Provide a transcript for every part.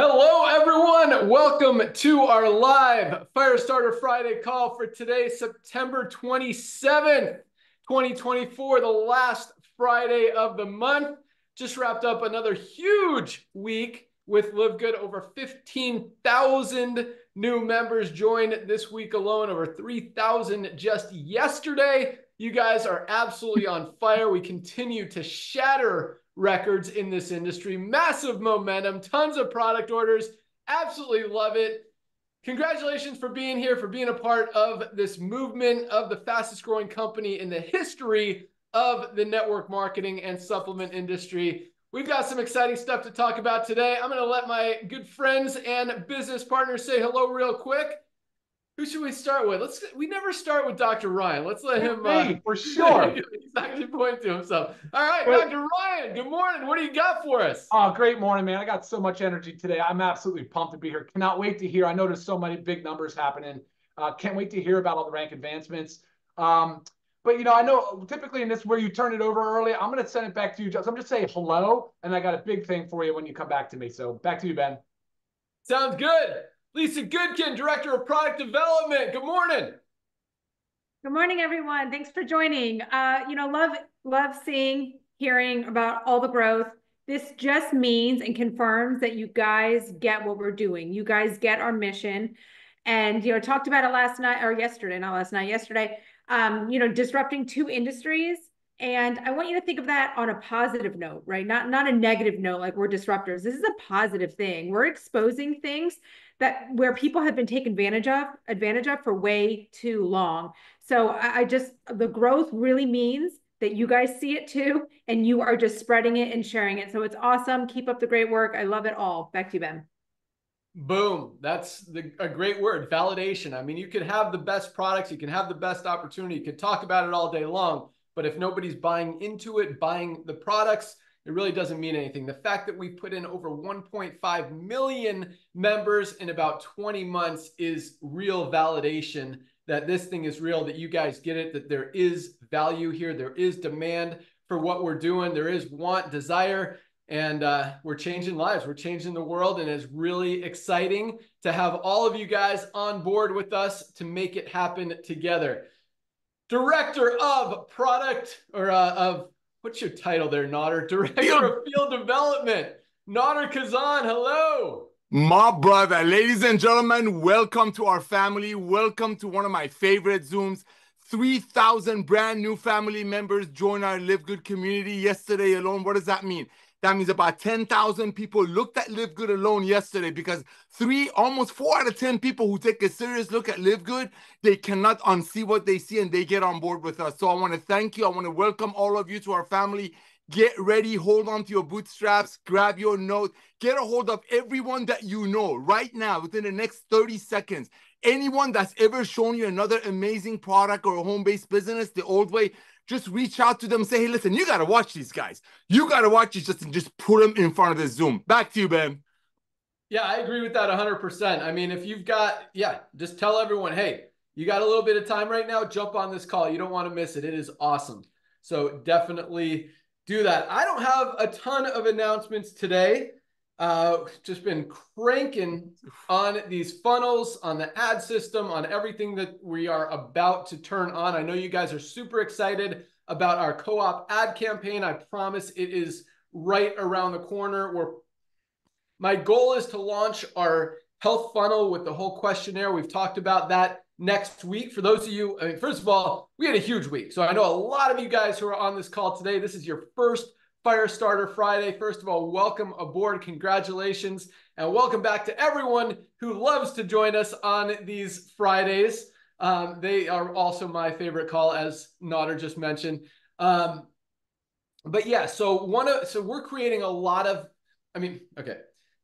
Hello, everyone. Welcome to our live Firestarter Friday call for today, September 27th, 2024, the last Friday of the month. Just wrapped up another huge week with LiveGood. Over 15,000 new members joined this week alone, over 3,000 just yesterday. You guys are absolutely on fire. We continue to shatter records in this industry. Massive momentum, tons of product orders. Absolutely love it. Congratulations for being here, for being a part of this movement of the fastest growing company in the history of the network marketing and supplement industry. We've got some exciting stuff to talk about today. I'm going to let my good friends and business partners say hello real quick. Who should we start with? We never start with Dr. Ryan. Let's let him for sure. exactly point to himself. All right, Dr. Ryan, good morning. What do you got for us? Oh, great morning, man. I got so much energy today. I'm absolutely pumped to be here. Cannot wait to hear. I know there's so many big numbers happening. Can't wait to hear about all the rank advancements. But, you know, I know typically in this where you turn it over early, I'm going to send it back to you. So I'm just saying hello, and I got a big thing for you when you come back to me. So back to you, Ben. Sounds good. Lisa Goodkin, Director of Product Development. Good morning. Good morning, everyone. Thanks for joining. Love seeing, hearing about all the growth. This just means and confirms that you guys get what we're doing. You guys get our mission. And, talked about it last night or yesterday, not last night, yesterday, disrupting two industries. And I want you to think of that on a positive note, right? Not a negative note, like we're disruptors. This is a positive thing. We're exposing things where people have been taken advantage of for way too long. So the growth really means that you guys see it too, and you are just spreading it and sharing it. So it's awesome. Keep up the great work. I love it all. Back to you, Ben. Boom. That's a great word, validation. I mean, you could have the best products, you can have the best opportunity, you could talk about it all day long, but if nobody's buying into it, buying the products, it really doesn't mean anything. The fact that we put in over 1.5 million members in about 20 months is real validation that this thing is real, that you guys get it, that there is value here, there is demand for what we're doing, there is want, desire, and we're changing lives, we're changing the world, and it's really exciting to have all of you guys on board with us to make it happen together. Director of Product, or what's your title there, Nader? Director of Field Development, Nader Kazan, hello. My brother, ladies and gentlemen, welcome to our family. Welcome to one of my favorite Zooms. 3,000 brand new family members joined our LiveGood community yesterday alone. What does that mean? That means about 10,000 people looked at LiveGood alone yesterday, because almost 4 out of 10 people who take a serious look at LiveGood, they cannot unsee what they see and they get on board with us. So I want to thank you. I want to welcome all of you to our family. Get ready, hold on to your bootstraps, grab your note, get a hold of everyone that you know right now within the next 30 seconds. Anyone that's ever shown you another amazing product or a home-based business the old way, just reach out to them and say, hey, listen, you got to watch these guys. You got to watch these, just put them in front of the Zoom. Back to you, Ben. Yeah, I agree with that 100%. I mean, if you've got, just tell everyone, hey, you got a little bit of time right now, jump on this call. You don't want to miss it. It is awesome. So definitely do that. I don't have a ton of announcements today. Just been cranking on these funnels, on the ad system, on everything that we are about to turn on. I know you guys are super excited about our co-op ad campaign. I promise it is right around the corner. My goal is to launch our health funnel with the whole questionnaire. We've talked about that next week. For those of you, I mean, first of all, we had a huge week. So I know a lot of you guys who are on this call today, this is your first Firestarter Friday. First of all, welcome aboard. Congratulations. And welcome back to everyone who loves to join us on these Fridays. They are also my favorite call, as Nader just mentioned. But yeah, so we're creating a lot of,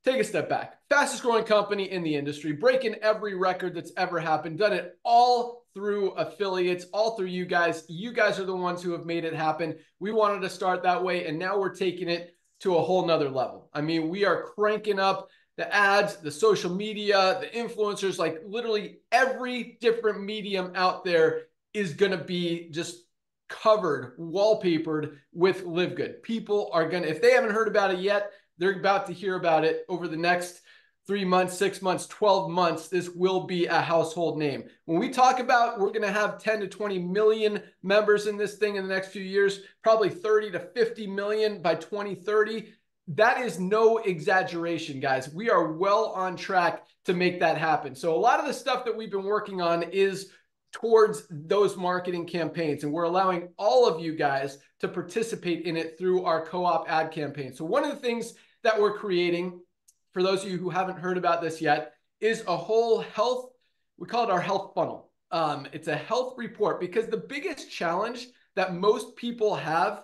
take a step back. Fastest growing company in the industry, breaking every record that's ever happened, done it all through affiliates, all through you guys. You guys are the ones who have made it happen. We wanted to start that way, and now we're taking it to a whole nother level. I mean, we are cranking up the ads, the social media, the influencers, like literally every different medium out there is going to be just covered, wallpapered with LiveGood. People are going to, if they haven't heard about it yet, they're about to hear about it over the next 3 months, 6 months, 12 months, this will be a household name. When we talk about we're going to have 10 to 20 million members in this thing in the next few years, probably 30 to 50 million by 2030, that is no exaggeration, guys. We are well on track to make that happen. So a lot of the stuff that we've been working on is towards those marketing campaigns, and we're allowing all of you guys to participate in it through our co-op ad campaign. So one of the things that we're creating, for those of you who haven't heard about this yet, is a whole health, we call it our health funnel. It's a health report, because the biggest challenge that most people have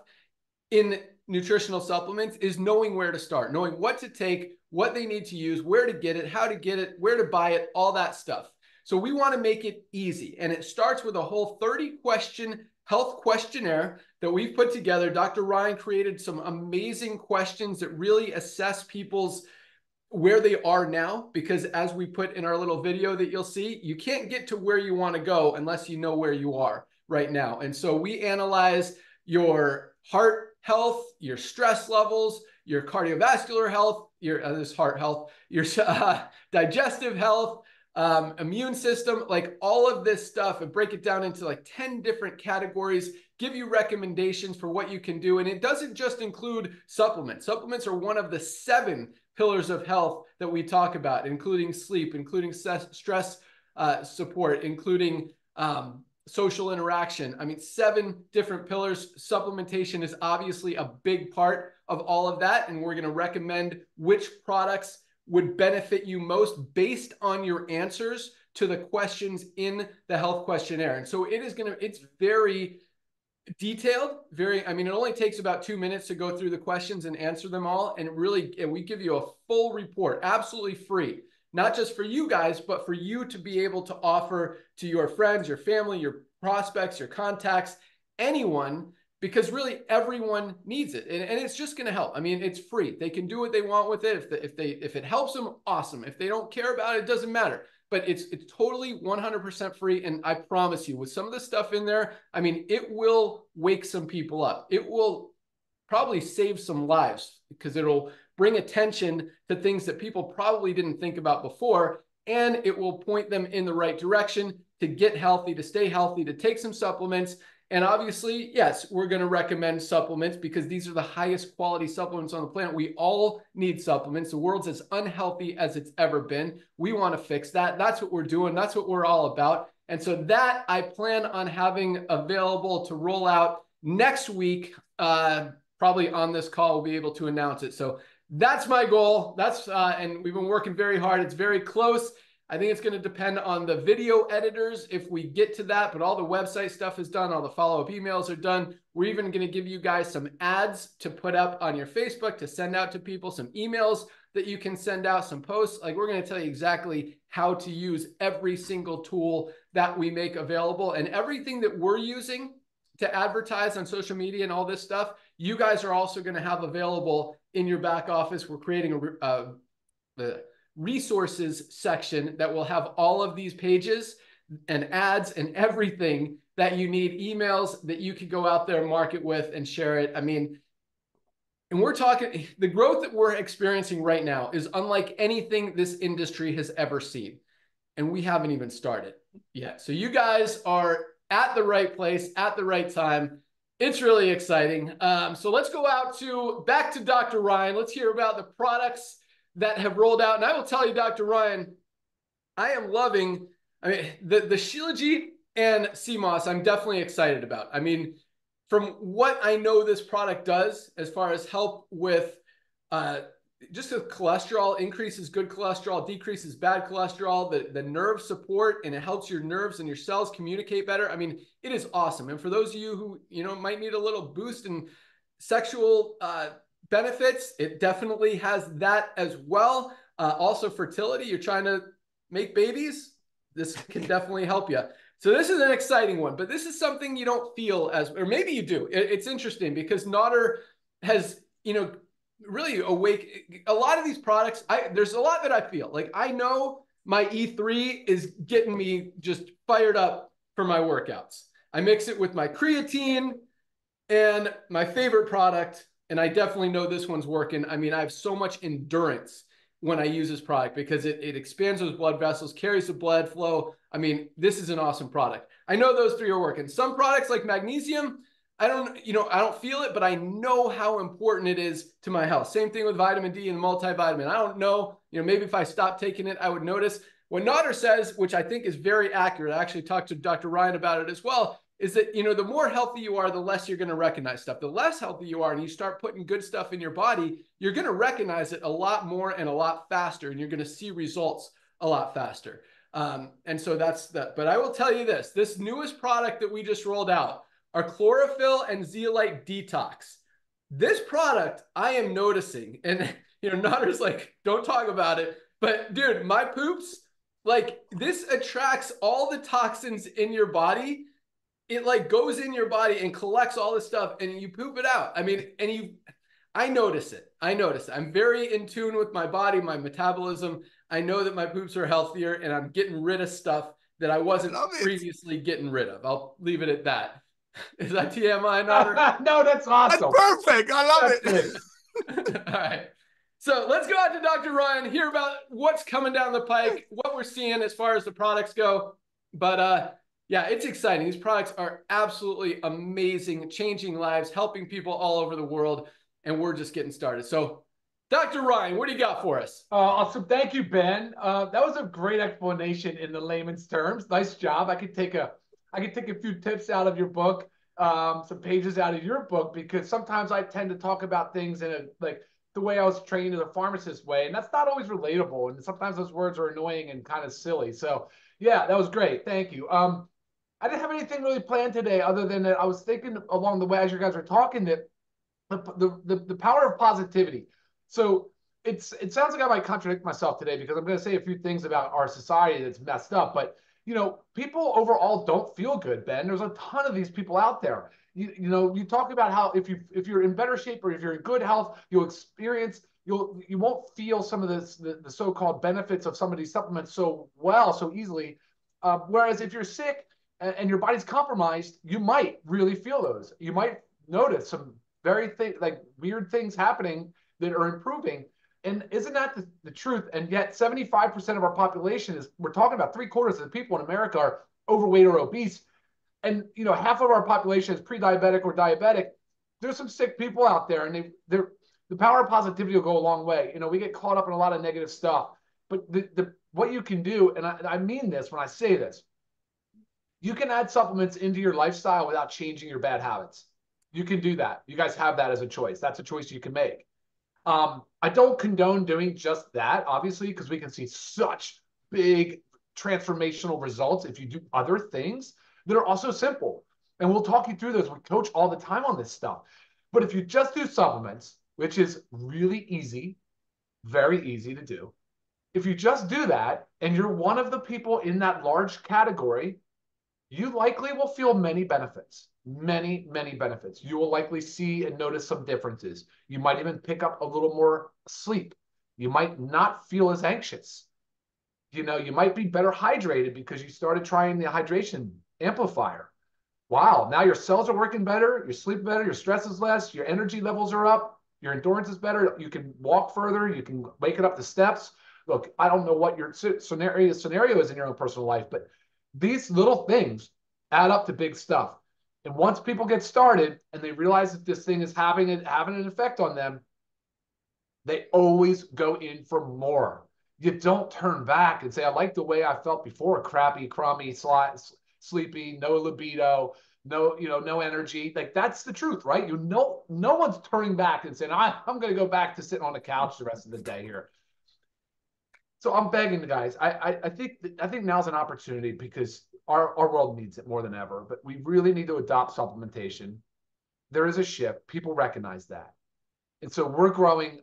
in nutritional supplements is knowing where to start, knowing what to take, what they need to use, where to get it, how to get it, where to buy it, all that stuff. So we want to make it easy. And it starts with a whole 30-question health questionnaire that we've put together. Dr. Ryan created some amazing questions that really assess people's where they are now, because as we put in our little video that you'll see, you can't get to where you want to go unless you know where you are right now. And so we analyze your heart health, your stress levels, your cardiovascular health, your this heart health, your digestive health, immune system, like all of this stuff, and break it down into like 10 different categories, give you recommendations for what you can do. And it doesn't just include supplements. Supplements are one of the 7 pillars of health that we talk about, including sleep, including stress support, including social interaction. I mean, 7 different pillars. Supplementation is obviously a big part of all of that. And we're going to recommend which products would benefit you most based on your answers to the questions in the health questionnaire. And so it's very detailed, I mean, it only takes about 2 minutes to go through the questions and answer them all. And we give you a full report, absolutely free, not just for you guys, but for you to be able to offer to your friends, your family, your prospects, your contacts, anyone, because really everyone needs it. And it's just going to help. I mean, it's free. They can do what they want with it. If it helps them, awesome. If they don't care about it, it doesn't matter. But it's totally 100% free. And I promise you, with some of the stuff in there, I mean, it will wake some people up. It will probably save some lives, because it'll bring attention to things that people probably didn't think about before. And it will point them in the right direction to get healthy, to stay healthy, to take some supplements. And obviously, yes, we're going to recommend supplements, because these are the highest quality supplements on the planet. We all need supplements. The world's as unhealthy as it's ever been. We want to fix that. That's what we're doing. That's what we're all about. And so that I plan on having available to roll out next week. Probably on this call, we'll be able to announce it. So that's my goal. And we've been working very hard. It's very close. I think it's going to depend on the video editors if we get to that, but all the website stuff is done. All the follow-up emails are done. We're even going to give you guys some ads to put up on your Facebook to send out to people, some emails that you can send out, some posts. Like, we're going to tell you exactly how to use every single tool that we make available, and everything that we're using to advertise on social media and all this stuff, you guys are also going to have available in your back office. We're creating a resources section that will have all of these pages and ads and everything that you need, emails that you could go out there and market with and share it. I mean, and we're talking, the growth that we're experiencing right now is unlike anything this industry has ever seen. And we haven't even started yet. So you guys are at the right place at the right time. It's really exciting. So let's go back to Dr. Ryan. Let's hear about the products that have rolled out. And I will tell you, Dr. Ryan, I am loving, the Shilajit and CMOS, I'm definitely excited about. I mean, from what I know this product does as far as help with just the cholesterol, increases good cholesterol, decreases bad cholesterol, the nerve support, and it helps your nerves and your cells communicate better. I mean, it is awesome. And for those of you who, might need a little boost in sexual benefits, it definitely has that as well. Also fertility, you're trying to make babies, this can definitely help you. So this is an exciting one, but this is something you don't feel as, or maybe you do. It's interesting because Nodder has, really awake. A lot of these products, there's a lot that I feel like I know my E3 is getting me just fired up for my workouts. I mix it with my creatine and my favorite product, and I definitely know this one's working. I mean, I have so much endurance when I use this product because it expands those blood vessels, carries the blood flow. I mean, this is an awesome product. I know those three are working. Some products like magnesium, I don't feel it, but I know how important it is to my health. Same thing with vitamin D and multivitamin. I don't know, maybe if I stopped taking it, I would notice. What Nader says, which I think is very accurate, I actually talked to Dr. Ryan about it as well, is that, the more healthy you are, the less you're going to recognize stuff. The less healthy you are and you start putting good stuff in your body, you're going to recognize it a lot more and a lot faster, and you're going to see results a lot faster. And so that's that. But I will tell you this newest product that we just rolled out, our chlorophyll and zeolite detox. This product I am noticing, and Nader's like, don't talk about it. But dude, my poops, like this attracts all the toxins in your body. It like goes in your body and collects all this stuff and you poop it out. I mean, I notice it. I'm very in tune with my body, my metabolism. I know that my poops are healthier and I'm getting rid of stuff that I wasn't previously getting rid of. I'll leave it at that. Is that TMI, Nader? No, that's awesome. That's perfect. I love it. All right. So let's go out to Dr. Ryan, hear about what's coming down the pike, what we're seeing as far as the products go. But yeah, it's exciting. These products are absolutely amazing, changing lives, helping people all over the world, and we're just getting started. So Dr. Ryan, what do you got for us? Awesome. Thank you, Ben. That was a great explanation in the layman's terms. Nice job. I could take a few tips out of your book, some pages out of your book, because sometimes I tend to talk about things in the way I was trained as a pharmacist way, and that's not always relatable. And sometimes those words are annoying and kind of silly. So yeah, that was great. Thank you. I didn't have anything really planned today other than that I was thinking along the way as you guys were talking that the power of positivity. So it sounds like I might contradict myself today because I'm going to say a few things about our society that's messed up, but people overall don't feel good, Ben. There's a ton of these people out there. You talk about how if you're in better shape or if you're in good health, you won't feel some of the so-called benefits of some of these supplements so easily. Whereas if you're sick and your body's compromised, you might really feel those. You might notice some weird things happening that are improving. And isn't that the truth? And yet 75% of our population we're talking about 3/4 of the people in America are overweight or obese. And, half of our population is pre-diabetic or diabetic. There's some sick people out there, and the power of positivity will go a long way. We get caught up in a lot of negative stuff, but what you can do, and I mean this when I say this, you can add supplements into your lifestyle without changing your bad habits. You can do that. You guys have that as a choice. That's a choice you can make. I don't condone doing just that, obviously, because we can see such big transformational results if you do other things that are also simple. And we'll talk you through those. We coach all the time on this stuff. But if you just do supplements, which is really easy, very easy to do, if you just do that and you're one of the people in that large category, you likely will feel many benefits. Many, many benefits. You will likely see and notice some differences. You might even pick up a little more sleep. You might not feel as anxious. You might be better hydrated because you started trying the hydration amplifier. Wow, now your cells are working better, you sleep better, your stress is less, your energy levels are up, your endurance is better, you can walk further, you can make it up the steps. Look, I don't know what your scenario is in your own personal life, but these little things add up to big stuff. And once people get started and they realize that this thing is having an effect on them, they always go in for more. You don't turn back and say, I like the way I felt before, crappy, crummy, sleepy, no libido, no energy. Like that's the truth, right? No one's turning back and saying, I'm going to go back to sitting on the couch the rest of the day here. So I'm begging the guys. I think now's an opportunity because our world needs it more than ever, but we really need to adopt supplementation. There is a shift. People recognize that. And so we're growing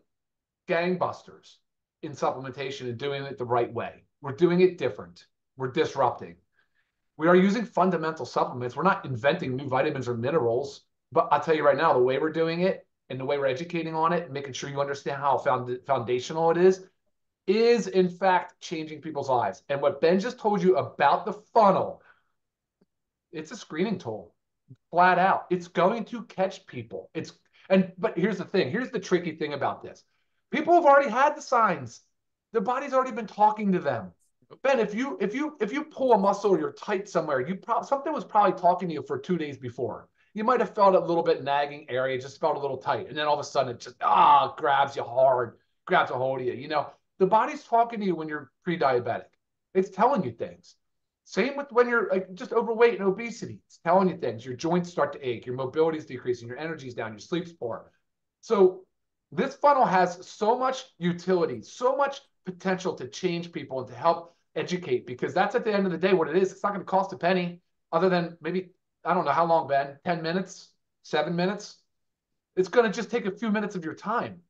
gangbusters in supplementation and doing it the right way. We're doing it different. We're disrupting. We are using fundamental supplements. We're not inventing new vitamins or minerals, but I'll tell you right now, the way we're doing it and the way we're educating on it and making sure you understand how foundational it is in fact changing people's lives. And what Ben just told you about the funnel, it's a screening tool, flat out. It's going to catch people. But here's the thing. Here's the tricky thing about this. People have already had the signs. The body's already been talking to them. Ben, if you pull a muscle or you're tight somewhere, something was probably talking to you for 2 days before. You might have felt a little bit nagging area, just felt a little tight. And then all of a sudden it just grabs you hard, grabs a hold of you. You know, the body's talking to you when you're pre-diabetic. It's telling you things. Same with when you're like just overweight and obesity. It's telling you things. Your joints start to ache, your mobility is decreasing, your energy's down, your sleep's poor. So this funnel has so much utility, so much potential to change people and to help educate, because that's at the end of the day what it is. It's not going to cost a penny other than maybe, I don't know how long, Ben, 10 minutes, 7 minutes. It's going to just take a few minutes of your time.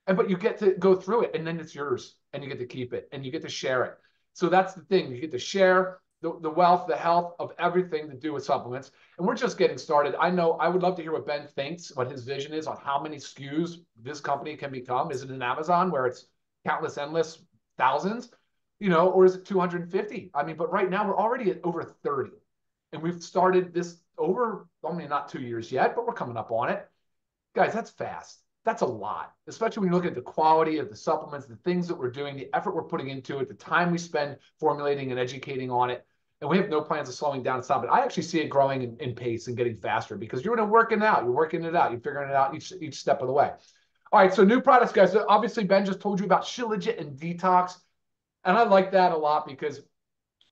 But you get to go through it, and then it's yours, and you get to keep it, and you get to share it. So that's the thing. You get to share the wealth, the health of everything to do with supplements. And we're just getting started. I know I would love to hear what Ben thinks, what his vision is on how many SKUs this company can become. Is it an Amazon where it's countless, endless, thousands, you know, or is it 250? I mean, but right now we're already at over 30. And we've started this over, only not 2 years yet, but we're coming up on it. Guys, that's fast. That's a lot, especially when you look at the quality of the supplements, the things that we're doing, the effort we're putting into it, the time we spend formulating and educating on it. And we have no plans of slowing down and stopping. I actually see it growing in pace and getting faster because you're working it out. You're working it out. You're figuring it out each step of the way. All right, so new products, guys. So obviously, Ben just told you about Shilajit and Detox. And I like that a lot because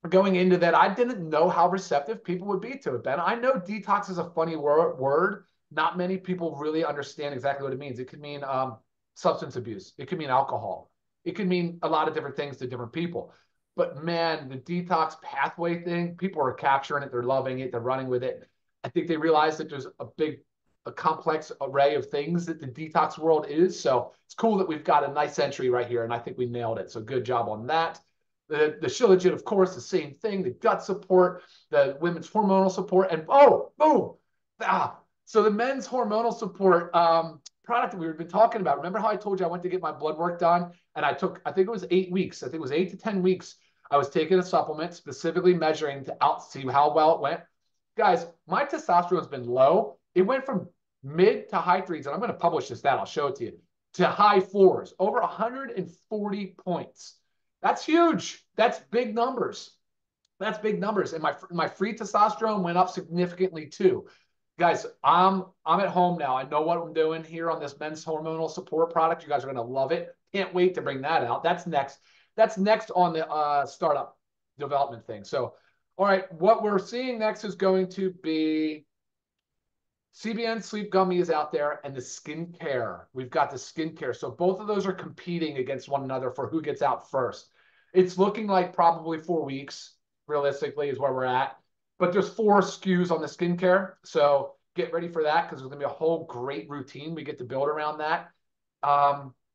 going into that, I didn't know how receptive people would be to it, Ben. I know detox is a funny word. Not many people really understand exactly what it means. It could mean substance abuse. It could mean alcohol. It could mean a lot of different things to different people. But man, the detox pathway thing, people are capturing it. They're loving it. They're running with it. I think they realize that there's a complex array of things that the detox world is. So it's cool that we've got a nice entry right here. And I think we nailed it. So good job on that. The Shilajit, of course, the same thing. The gut support, the women's hormonal support, and boom. So the men's hormonal support product that we've been talking about. Remember how I told you I went to get my blood work done? And I think it was 8 weeks. I think it was 8 to 10 weeks. I was taking a supplement, specifically measuring to see how well it went. Guys, my testosterone has been low. It went from mid to high 3s, and I'm going to publish this stat. I'll show it to you, to high 4s, over 140 points. That's huge. That's big numbers. That's big numbers. And my free testosterone went up significantly too. Guys, I'm at home now. I know what I'm doing here on this men's hormonal support product. You guys are going to love it. Can't wait to bring that out. That's next. That's next on the startup development thing. So, all right, what we're seeing next is going to be CBN Sleep Gummy is out there, and the skincare. We've got the skincare. So both of those are competing against one another for who gets out first. It's looking like probably 4 weeks, realistically, is where we're at. But there's 4 SKUs on the skincare. So get ready for that because there's going to be a whole great routine we get to build around that.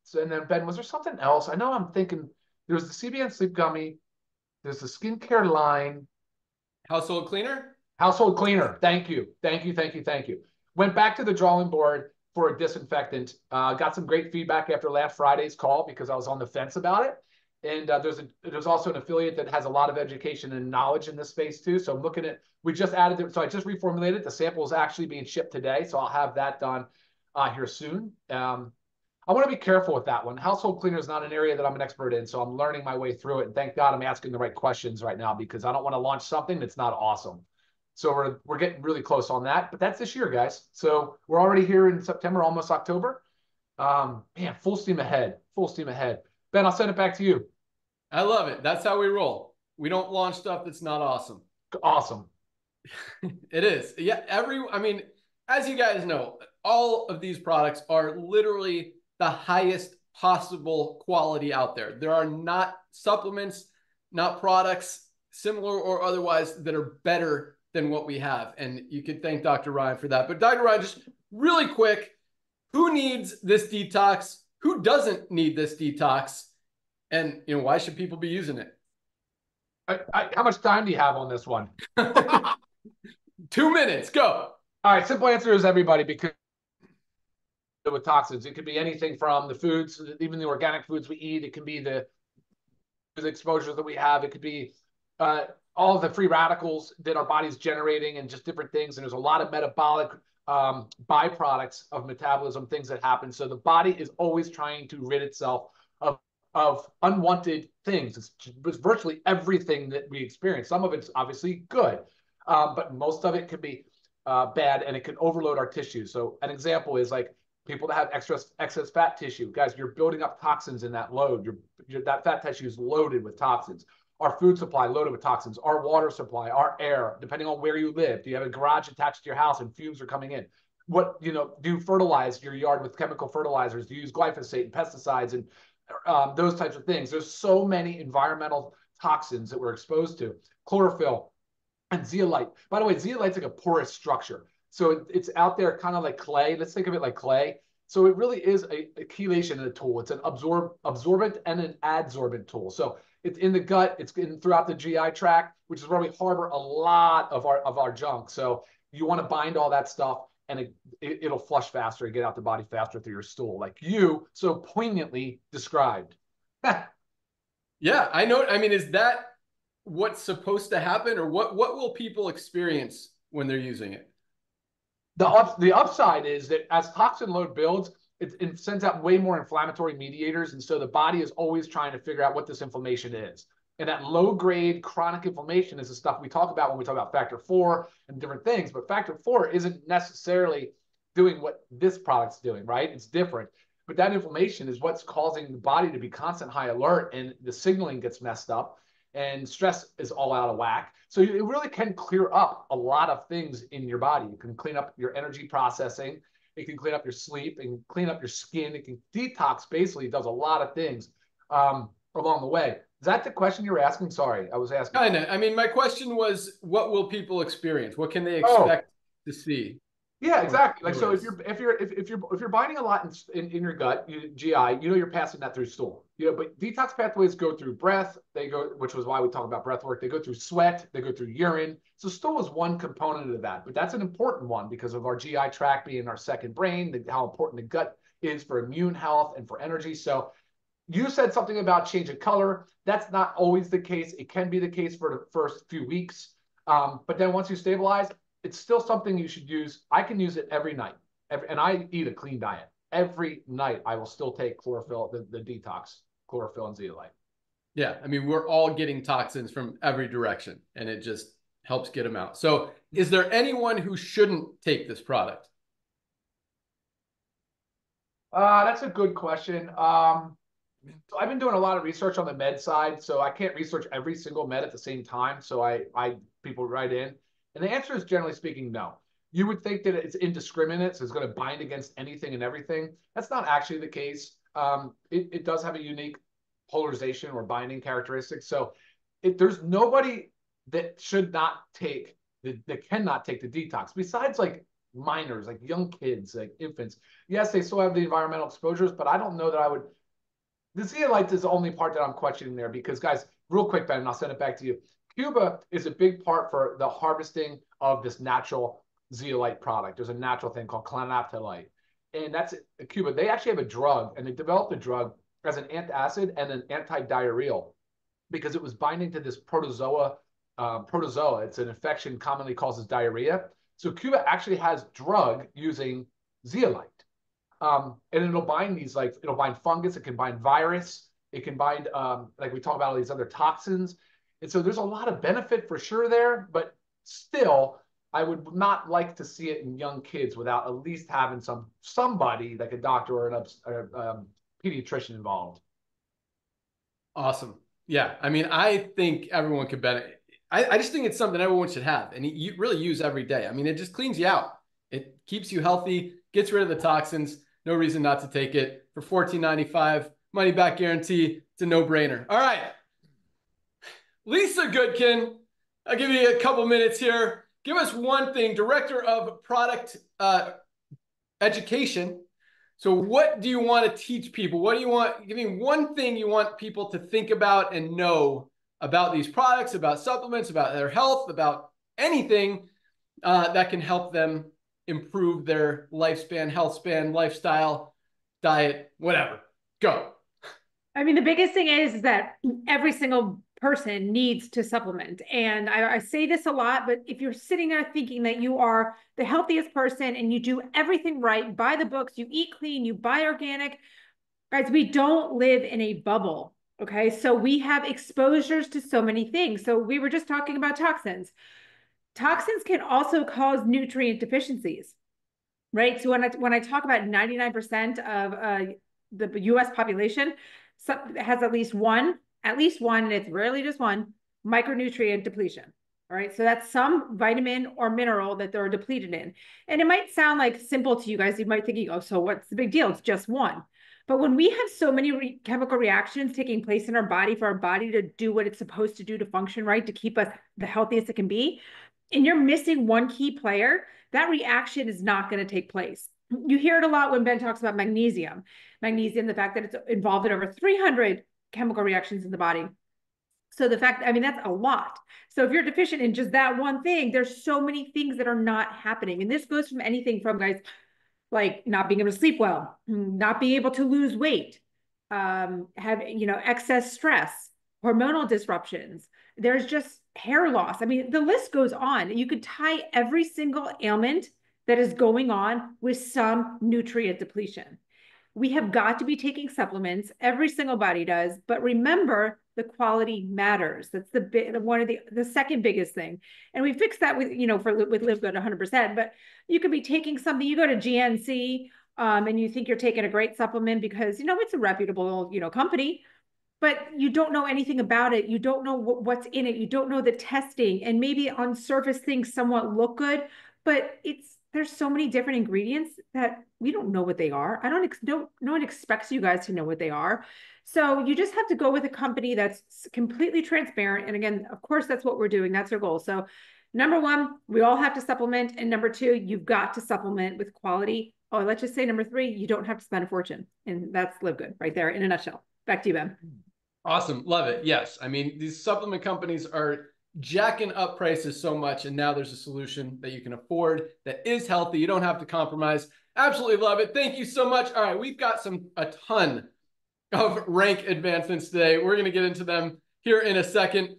So, and then, Ben, was there something else? I know I'm thinking there's the CBN Sleep Gummy. There's the skincare line. Household cleaner? Household cleaner. Thank you. Went back to the drawing board for a disinfectant. Got some great feedback after last Friday's call because I was on the fence about it. And there's also an affiliate that has a lot of education and knowledge in this space too. So I'm looking at, we just added it. So I just reformulated. The sample is actually being shipped today. So I'll have that done here soon. I want to be careful with that one. Household cleaner is not an area that I'm an expert in. So I'm learning my way through it. And thank God I'm asking the right questions right now because I don't want to launch something that's not awesome. So we're getting really close on that. But that's this year, guys. So we're already here in September, almost October. Man, full steam ahead. Ben, I'll send it back to you. I love it. That's how we roll. We don't launch stuff that's not awesome. Awesome. It is. Yeah. I mean, as you guys know, all of these products are literally the highest possible quality out there. There are not supplements, not products, similar or otherwise, that are better than what we have. And you can thank Dr. Ryan for that. But Dr. Ryan, just really quick, who needs this detox? Who doesn't need this detox? And, why should people be using it? How much time do you have on this one? 2 minutes, go. All right, simple answer is everybody, because with toxins, it could be anything from the foods, even the organic foods we eat. It can be the exposures that we have. It could be all the free radicals that our body's generating and just different things. And there's a lot of metabolic byproducts of metabolism, things that happen. So the body is always trying to rid itself of unwanted things. It's virtually everything that we experience. Some of it's obviously good, but most of it can be bad, and it can overload our tissues. So an example is like people that have excess fat tissue. Guys, you're building up toxins in that load. That fat tissue is loaded with toxins. Our food supply loaded with toxins. Our water supply, our air, depending on where you live. Do you have a garage attached to your house and fumes are coming in? What, do you fertilize your yard with chemical fertilizers? Do you use glyphosate and pesticides and those types of things? There's so many environmental toxins that we're exposed to. Chlorophyll and zeolite. By the way, zeolite's like a porous structure. So it's out there kind of like clay. Let's think of it like clay. So it really is a chelation and a tool. It's an absorbent and an adsorbent tool. So it's in the gut, it's throughout the GI tract, which is where we harbor a lot of our junk. So you want to bind all that stuff, and it'll flush faster and get out the body faster through your stool, like you so poignantly described. Yeah, I know. I mean, is that what's supposed to happen, or what will people experience when they're using it? The upside is that as toxin load builds, it sends out way more inflammatory mediators. And so the body is always trying to figure out what this inflammation is. And that low-grade chronic inflammation is the stuff we talk about when we talk about factor 4 and different things. But factor 4 isn't necessarily doing what this product's doing, right? It's different. But that inflammation is what's causing the body to be constant high alert, and the signaling gets messed up, and stress is all out of whack. So it really can clear up a lot of things in your body. You can clean up your energy processing. It can clean up your sleep. It can clean up your skin. It can detox, basically. It does a lot of things along the way. Is that the question you were asking? Sorry, I was asking. Kind of. I mean, my question was, what will people experience? What can they expect to see? Yeah, exactly. Like, so if you're binding a lot in your gut, GI, you're passing that through stool. But detox pathways go through breath. They go, which was why we talk about breath work. They go through sweat. They go through urine. So stool is one component of that, but that's an important one because of our GI tract being our second brain, how important the gut is for immune health and for energy. So you said something about change of color. That's not always the case. It can be the case for the first few weeks. But then once you stabilize, it's still something you should use. I can use it every night. And I eat a clean diet. Every night I will still take chlorophyll, the detox, chlorophyll and zeolite. Yeah, I mean, we're all getting toxins from every direction, and it just helps get them out. So is there anyone who shouldn't take this product? That's a good question. I've been doing a lot of research on the med side, so I can't research every single med at the same time. So people write in. And the answer is, generally speaking, no. You would think that it's indiscriminate, so it's going to bind against anything and everything. That's not actually the case. It does have a unique polarization or binding characteristic. So there's nobody that should not take, that cannot take the detox, besides like minors, like young kids, like infants. Yes, they still have the environmental exposures, but I don't know that I would. The zeolite is the only part that I'm questioning there because, guys, real quick, Ben, and I'll send it back to you. Cuba is a big part for the harvesting of this natural zeolite product. There's a natural thing called clanoptilite, and that's Cuba. They actually have a drug, and they developed a drug as an antacid and an anti-diarrheal because it was binding to this protozoa. It's an infection commonly causes diarrhea. So Cuba actually has drug using zeolite, and it'll bind these, like it'll bind fungus. It can bind virus. It can bind like we talk about all these other toxins. And so there's a lot of benefit for sure there, but still, I would not like to see it in young kids without at least having somebody like a doctor or a pediatrician involved. Awesome. Yeah. I mean, I think everyone could benefit. I just think it's something everyone should have and you really use every day. I mean, it just cleans you out. It keeps you healthy, gets rid of the toxins. No reason not to take it. For $14.95, money back guarantee. It's a no-brainer. All right. Lisa Goodkin, I'll give you a couple minutes here. Give us one thing, Director of Product Education. So what do you want to teach people? What do you want? Give me one thing you want people to think about and know about these products, about supplements, about their health, about anything that can help them improve their lifespan, health span, lifestyle, diet, whatever. Go. I mean, the biggest thing is that every single person needs to supplement. And I say this a lot, but if you're sitting there thinking that you are the healthiest person and you do everything right, buy the books, you eat clean, you buy organic, Guys, we don't live in a bubble. Okay, so we have exposures to so many things. So we were just talking about toxins. Toxins can also cause nutrient deficiencies, right? So when I talk about 99% of the U.S. population has at least one, and it's rarely just one, micronutrient depletion. All right, so that's some vitamin or mineral that they're depleted in. And it might sound like simple to you guys. You might think, oh, so what's the big deal? It's just one. But when we have so many chemical reactions taking place in our body for our body to do what it's supposed to do to function right, to keep us the healthiest it can be, and you're missing one key player, that reaction is not going to take place. You hear it a lot when Ben talks about magnesium. Magnesium, the fact that it's involved in over 300 chemical reactions in the body. So the fact, I mean, that's a lot. So if you're deficient in just that one thing, there's so many things that are not happening. And this goes from anything from, guys, like not being able to sleep well, not being able to lose weight, have, excess stress, hormonal disruptions. There's just hair loss. I mean, the list goes on. You could tie every single ailment that is going on with some nutrient depletion. We have got to be taking supplements. Every single body does. But remember, the quality matters. That's one of the second biggest thing. And we fix that with, with LiveGood 100%. But you could be taking something, you go to GNC and you think you're taking a great supplement because, it's a reputable, company, but you don't know anything about it. You don't know what's in it. You don't know the testing. And maybe on surface things somewhat look good, but there's so many different ingredients that we don't know what they are. No one expects you guys to know what they are. So you just have to go with a company that's completely transparent. And again, of course, that's what we're doing. That's our goal. So number one, we all have to supplement. And number two, you've got to supplement with quality. Oh, let's just say number three, you don't have to spend a fortune. And that's LiveGood right there in a nutshell. Back to you, Ben. Awesome. Love it. Yes. I mean, these supplement companies are jacking up prices so much, and now there's a solution that you can afford that is healthy. You don't have to compromise. Absolutely love it. Thank you so much. All right, we've got a ton of rank advancements today. We're going to get into them here in a second.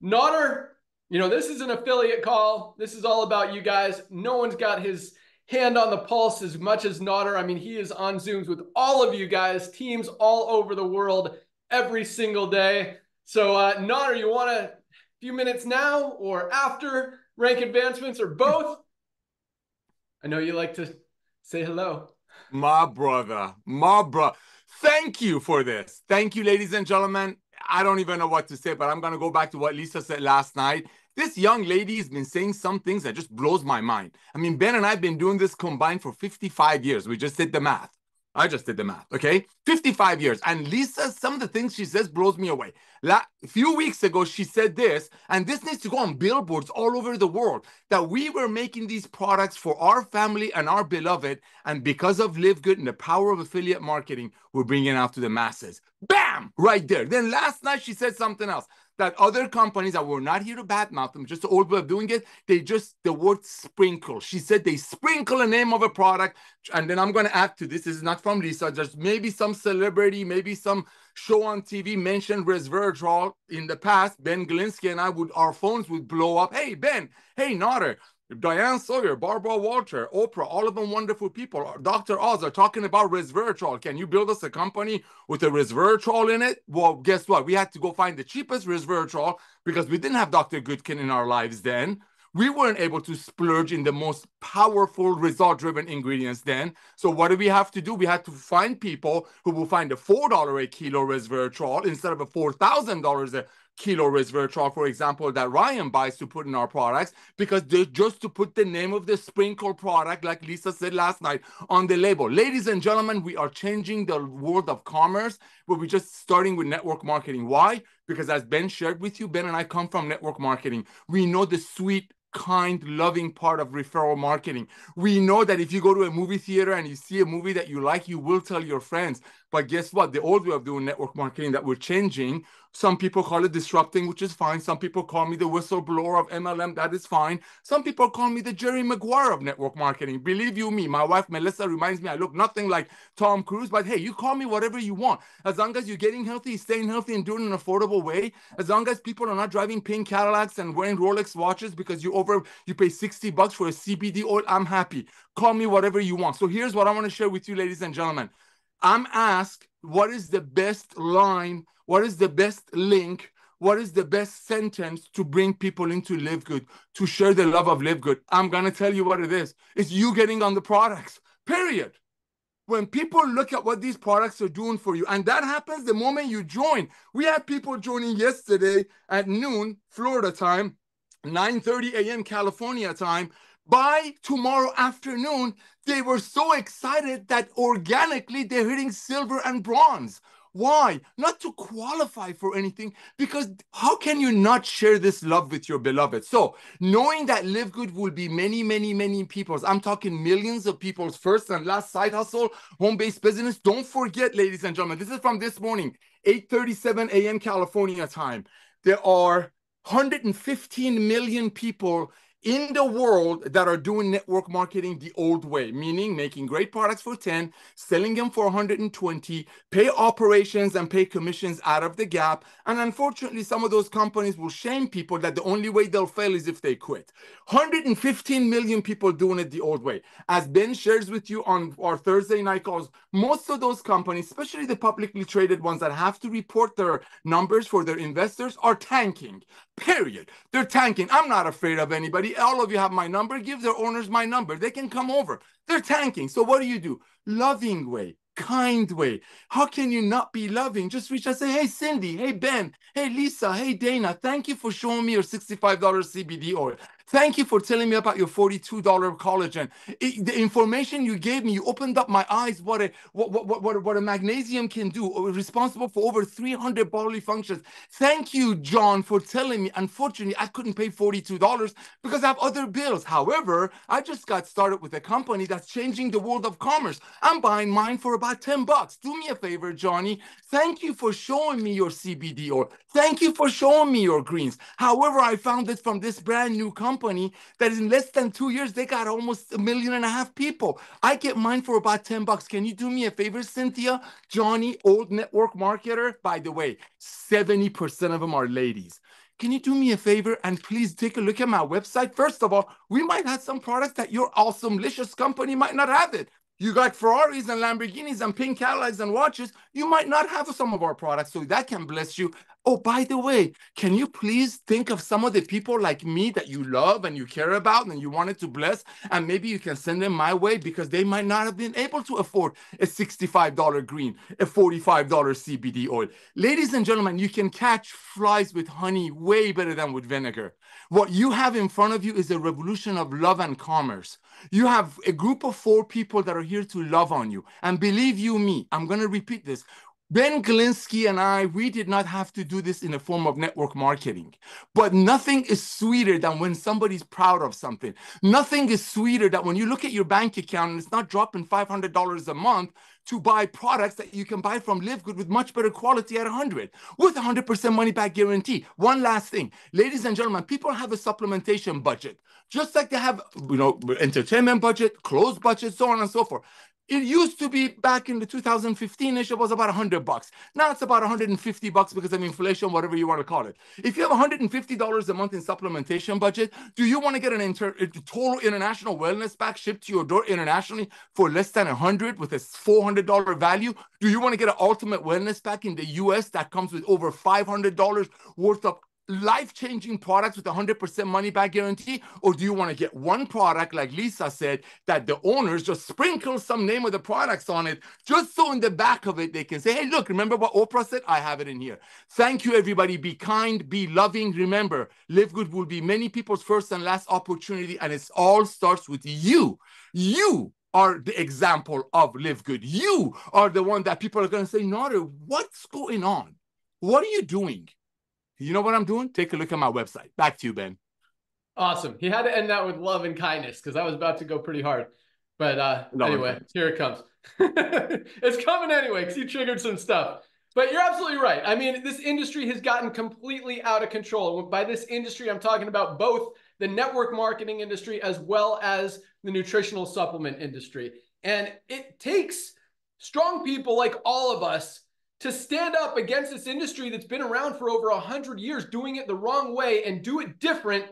Nodder, this is an affiliate call. This is all about you guys. No one's got his hand on the pulse as much as Nodder. I mean, he is on Zooms with all of you guys, teams all over the world every single day. So Nodder, you want a few minutes now or after rank advancements or both? I know you like to say hello. My brother. Thank you for this. Thank you, ladies and gentlemen. I don't even know what to say, but I'm going to go back to what Lisa said last night. This young lady has been saying some things that just blows my mind. I mean, Ben and I have been doing this combined for 55 years. We just did the math. I just did the math, okay? 55 years. And Lisa, some of the things she says blows me away. A few weeks ago, she said this, and this needs to go on billboards all over the world, that we were making these products for our family and our beloved, and because of LiveGood and the power of affiliate marketing, we're bringing it out to the masses. Bam! Right there. Then last night, she said something else, that other companies that we're not here to badmouth them, just the old way of doing it, the word sprinkle. She said they sprinkle the name of a product, and then I'm going to add to this. This is not from Lisa. Just maybe some celebrity, maybe some show on TV mentioned resveratrol in the past. Ben Glinsky and our phones would blow up. Hey, Ben. Hey, Nodder. Diane Sawyer, Barbara Walter, Oprah, all of them wonderful people. Dr. Oz are talking about resveratrol. Can you build us a company with a resveratrol in it? Well, guess what? We had to go find the cheapest resveratrol because we didn't have Dr. Goodkin in our lives then. We weren't able to splurge in the most powerful result-driven ingredients then. So what do we have to do? We had to find people who will find a $4 a kilo resveratrol instead of a $4,000 a kilo resveratrol, for example, that Ryan buys to put in our products, because they're just to put the name of the sprinkle product, like Lisa said last night, on the label. Ladies and gentlemen, we are changing the world of commerce, but we're just starting with network marketing. Why? Because as Ben shared with you, Ben and I come from network marketing. We know the sweet, kind, loving part of referral marketing. We know that if you go to a movie theater and you see a movie that you like, you will tell your friends. But guess what? The old way of doing network marketing that we're changing, some people call it disrupting, which is fine. Some people call me the whistleblower of MLM. That is fine. Some people call me the Jerry Maguire of network marketing. Believe you me, my wife Melissa reminds me I look nothing like Tom Cruise, but hey, you call me whatever you want. As long as you're getting healthy, staying healthy, and doing it in an affordable way, as long as people are not driving pink Cadillacs and wearing Rolex watches because you pay $60 for a CBD oil, I'm happy. Call me whatever you want. So here's what I want to share with you, ladies and gentlemen. I'm asked, what is the best line? What is the best link? What is the best sentence to bring people into LiveGood, to share the love of LiveGood? I'm going to tell you what it is. It's you getting on the products, period. When people look at what these products are doing for you, and that happens the moment you join. We had people joining yesterday at noon, Florida time, 9:30 a.m. California time. By tomorrow afternoon, they were so excited that organically they're hitting silver and bronze. Why? Not to qualify for anything, because how can you not share this love with your beloved? So knowing that LiveGood will be many, many, many people's, I'm talking millions of people's first and last side hustle, home-based business. Don't forget, ladies and gentlemen, this is from this morning, 8:37 a.m. California time. There are 115 million people in the world that are doing network marketing the old way, meaning making great products for 10, selling them for 120, pay operations and pay commissions out of the gap. And unfortunately, some of those companies will shame people that the only way they'll fail is if they quit. 115 million people doing it the old way. As Ben shares with you on our Thursday night calls, most of those companies, especially the publicly traded ones that have to report their numbers for their investors, are tanking. Period. They're tanking. I'm not afraid of anybody. All of you have my number. Give their owners my number. They can come over. They're tanking. So what do? Loving way, kind way. How can you not be loving? Just reach out and say, hey, Cindy, hey, Ben, hey, Lisa, hey, Dana, thank you for showing me your $65 CBD oil. Thank you for telling me about your $42 collagen. The information you gave me, you opened up my eyes. What a magnesium can do. Responsible for over 300 bodily functions. Thank you, John, for telling me. Unfortunately, I couldn't pay $42 because I have other bills. However, I just got started with a company that's changing the world of commerce. I'm buying mine for about $10. Do me a favor, Johnny. Thank you for showing me your CBD oil. Thank you for showing me your greens. However, I found it from this brand new company that in less than 2 years, they got almost 1.5 million people. I get mine for about $10. Can you do me a favor, Cynthia? Johnny, old network marketer. By the way, 70% of them are ladies. Can you do me a favor and please take a look at my website? First of all, we might have some products that your awesome-licious company might not have it. You got Ferraris and Lamborghinis and pink Cadillacs and watches. You might not have some of our products, so that can bless you. Oh, by the way, can you please think of some of the people like me that you love and you care about and you wanted to bless, and maybe you can send them my way because they might not have been able to afford a $65 green, a $45 CBD oil. Ladies and gentlemen, you can catch flies with honey way better than with vinegar. What you have in front of you is a revolution of love and commerce. You have a group of 4 people that are here to love on you. And believe you me, I'm going to repeat this. Ben Galinsky and I, we did not have to do this in a form of network marketing. But nothing is sweeter than when somebody's proud of something. Nothing is sweeter than when you look at your bank account and it's not dropping $500 a month to buy products that you can buy from LiveGood with much better quality at 100 with 100% money back guarantee. One last thing, ladies and gentlemen, people have a supplementation budget, just like they have, entertainment budget, clothes budget, so on and so forth. It used to be back in the 2015-ish, it was about $100. Now it's about $150 because of inflation, whatever you want to call it. If you have $150 a month in supplementation budget, do you want to get a total international wellness pack shipped to your door internationally for less than $100 with a $400 value? Do you want to get an ultimate wellness pack in the US that comes with over $500 worth of life-changing products with 100% money-back guarantee? Or do you want to get one product, like Lisa said, that the owners just sprinkle some name of the products on it, just so in the back of it they can say, hey, look, remember what Oprah said? I have it in here. Thank you, everybody. Be kind, be loving. Remember, LiveGood will be many people's first and last opportunity, and it all starts with you. You are the example of LiveGood. You are the one that people are going to say, Nader, what's going on? What are you doing? You know what I'm doing? Take a look at my website. Back to you, Ben. Awesome. He had to end that with love and kindness because I was about to go pretty hard. But anyway, here it comes. It's coming anyway because you triggered some stuff. But you're absolutely right. I mean, this industry has gotten completely out of control. And by this industry, I'm talking about both the network marketing industry as well as the nutritional supplement industry. And it takes strong people like all of us to stand up against this industry that's been around for over 100 years, doing it the wrong way and do it different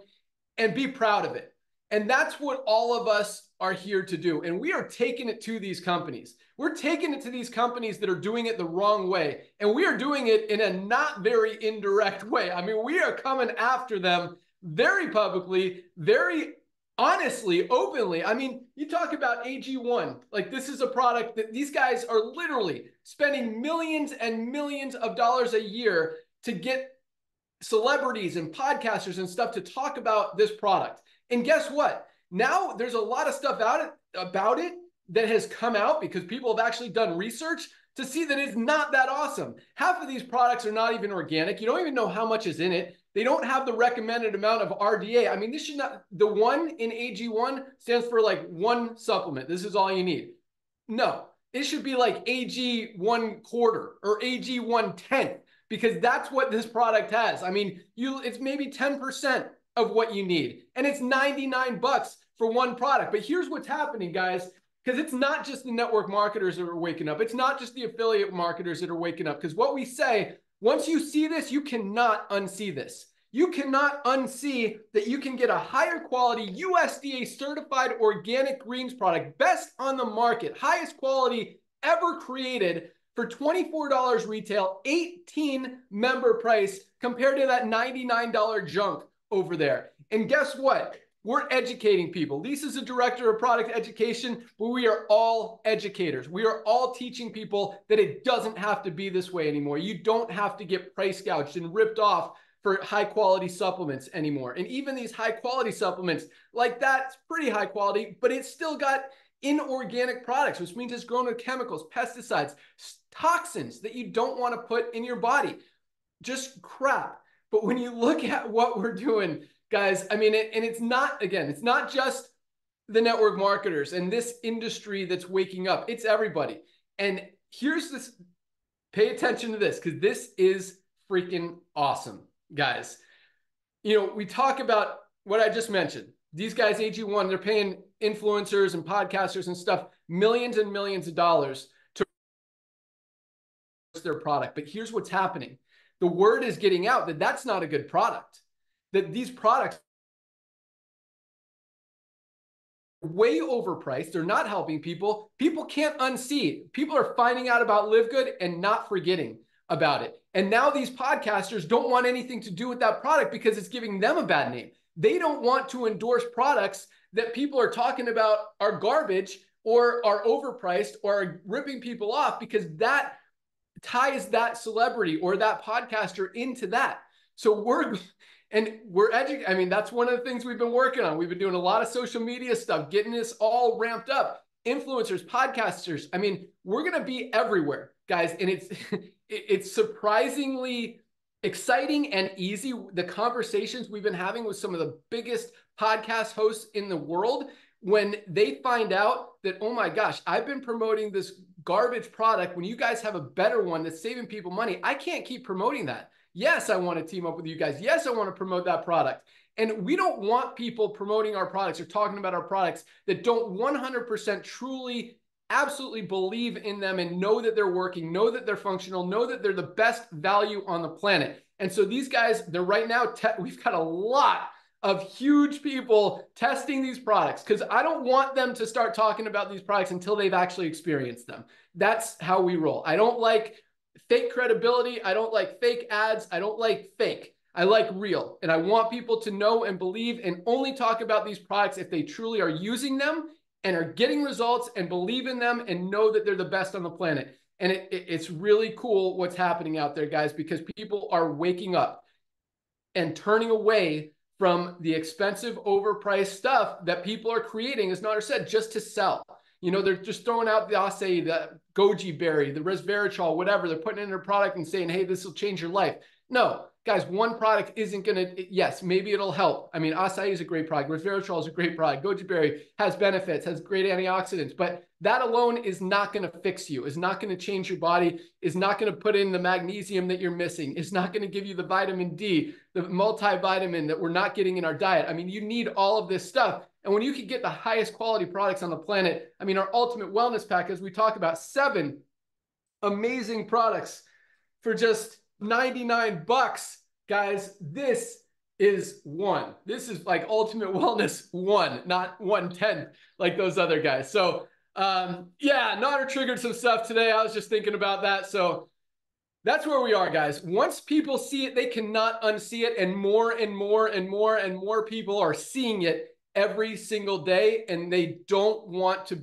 and be proud of it. And that's what all of us are here to do. And we are taking it to these companies. We're taking it to these companies that are doing it the wrong way. And we are doing it in a not very indirect way. I mean, we are coming after them very publicly, very honestly, openly. I mean, you talk about AG1, like this is a product that these guys are literally spending millions and millions of dollars a year to get celebrities and podcasters and stuff to talk about this product. And guess what? Now there's a lot of stuff about it that has come out because people have actually done research to see that it's not that awesome. Half of these products are not even organic. You don't even know how much is in it. They don't have the recommended amount of RDA. I mean, this should not, the one in AG1 stands for like one supplement. This is all you need. No, it should be like AG1 quarter or AG1 tenth, because that's what this product has. I mean, it's maybe 10% of what you need. And it's $99 for one product. But here's what's happening, guys, because it's not just the network marketers that are waking up. It's not just the affiliate marketers that are waking up. Because what we say, once you see this, you cannot unsee this. You cannot unsee that you can get a higher quality USDA certified organic greens product, best on the market, highest quality ever created for $24 retail, 18 member price compared to that $99 junk over there. And guess what? We're educating people. Lisa's a director of product education, but we are all educators. We are all teaching people that it doesn't have to be this way anymore. You don't have to get price gouged and ripped off for high quality supplements anymore. And even these high quality supplements like that's pretty high quality, but it's still got inorganic products, which means it's grown with chemicals, pesticides, toxins that you don't want to put in your body. Just crap. But when you look at what we're doing, guys, I mean, and it's not, again, it's not just the network marketers and this industry that's waking up. It's everybody. And here's this, pay attention to this, because this is freaking awesome, guys. You know, we talk about what I just mentioned. These guys, AG1, they're paying influencers and podcasters and stuff millions and millions of dollars to their product. But here's what's happening. The word is getting out that that's not a good product, that these products are way overpriced. They're not helping people. People can't unsee. People are finding out about LiveGood and not forgetting about it. And now these podcasters don't want anything to do with that product because it's giving them a bad name. They don't want to endorse products that people are talking about are garbage or are overpriced or are ripping people off, because that ties that celebrity or that podcaster into that. So we're educating. I mean, that's one of the things we've been working on. We've been doing a lot of social media stuff, getting this all ramped up. Influencers, podcasters. I mean, we're going to be everywhere, guys. And it's surprisingly exciting and easy. The conversations we've been having with some of the biggest podcast hosts in the world, when they find out that, oh my gosh, I've been promoting this garbage product when you guys have a better one that's saving people money, I can't keep promoting that. Yes, I want to team up with you guys. Yes, I want to promote that product. And we don't want people promoting our products or talking about our products that don't 100% truly, absolutely believe in them and know that they're working, know that they're functional, know that they're the best value on the planet. And so these guys, they're right now, we've got a lot of huge people testing these products, because I don't want them to start talking about these products until they've actually experienced them. That's how we roll. I don't like fake credibility. I don't like fake ads. I don't like fake. I like real. And I want people to know and believe and only talk about these products if they truly are using them and are getting results and believe in them and know that they're the best on the planet. And it's really cool what's happening out there, guys, because people are waking up and turning away from the expensive, overpriced stuff that people are creating, as Nader said, just to sell. You know, they're just throwing out the acai, the goji berry, the resveratrol, whatever. They're putting it in their product and saying, hey, this will change your life. No, guys, one product isn't going to, yes, maybe it'll help. I mean, acai is a great product. Resveratrol is a great product. Goji berry has benefits, has great antioxidants, but that alone is not going to fix you, is not going to change your body, is not going to put in the magnesium that you're missing, is not going to give you the vitamin D, the multivitamin that we're not getting in our diet. I mean, you need all of this stuff. And when you can get the highest quality products on the planet, I mean, our ultimate wellness pack, as we talk about, 7 amazing products for just $99, guys. This is 1. This is like ultimate wellness 1, not 1/10 like those other guys. So yeah, Nodder triggered some stuff today. I was just thinking about that. So that's where we are, guys. Once people see it, they cannot unsee it. And more and more and more and more people are seeing it every single day. And they don't want to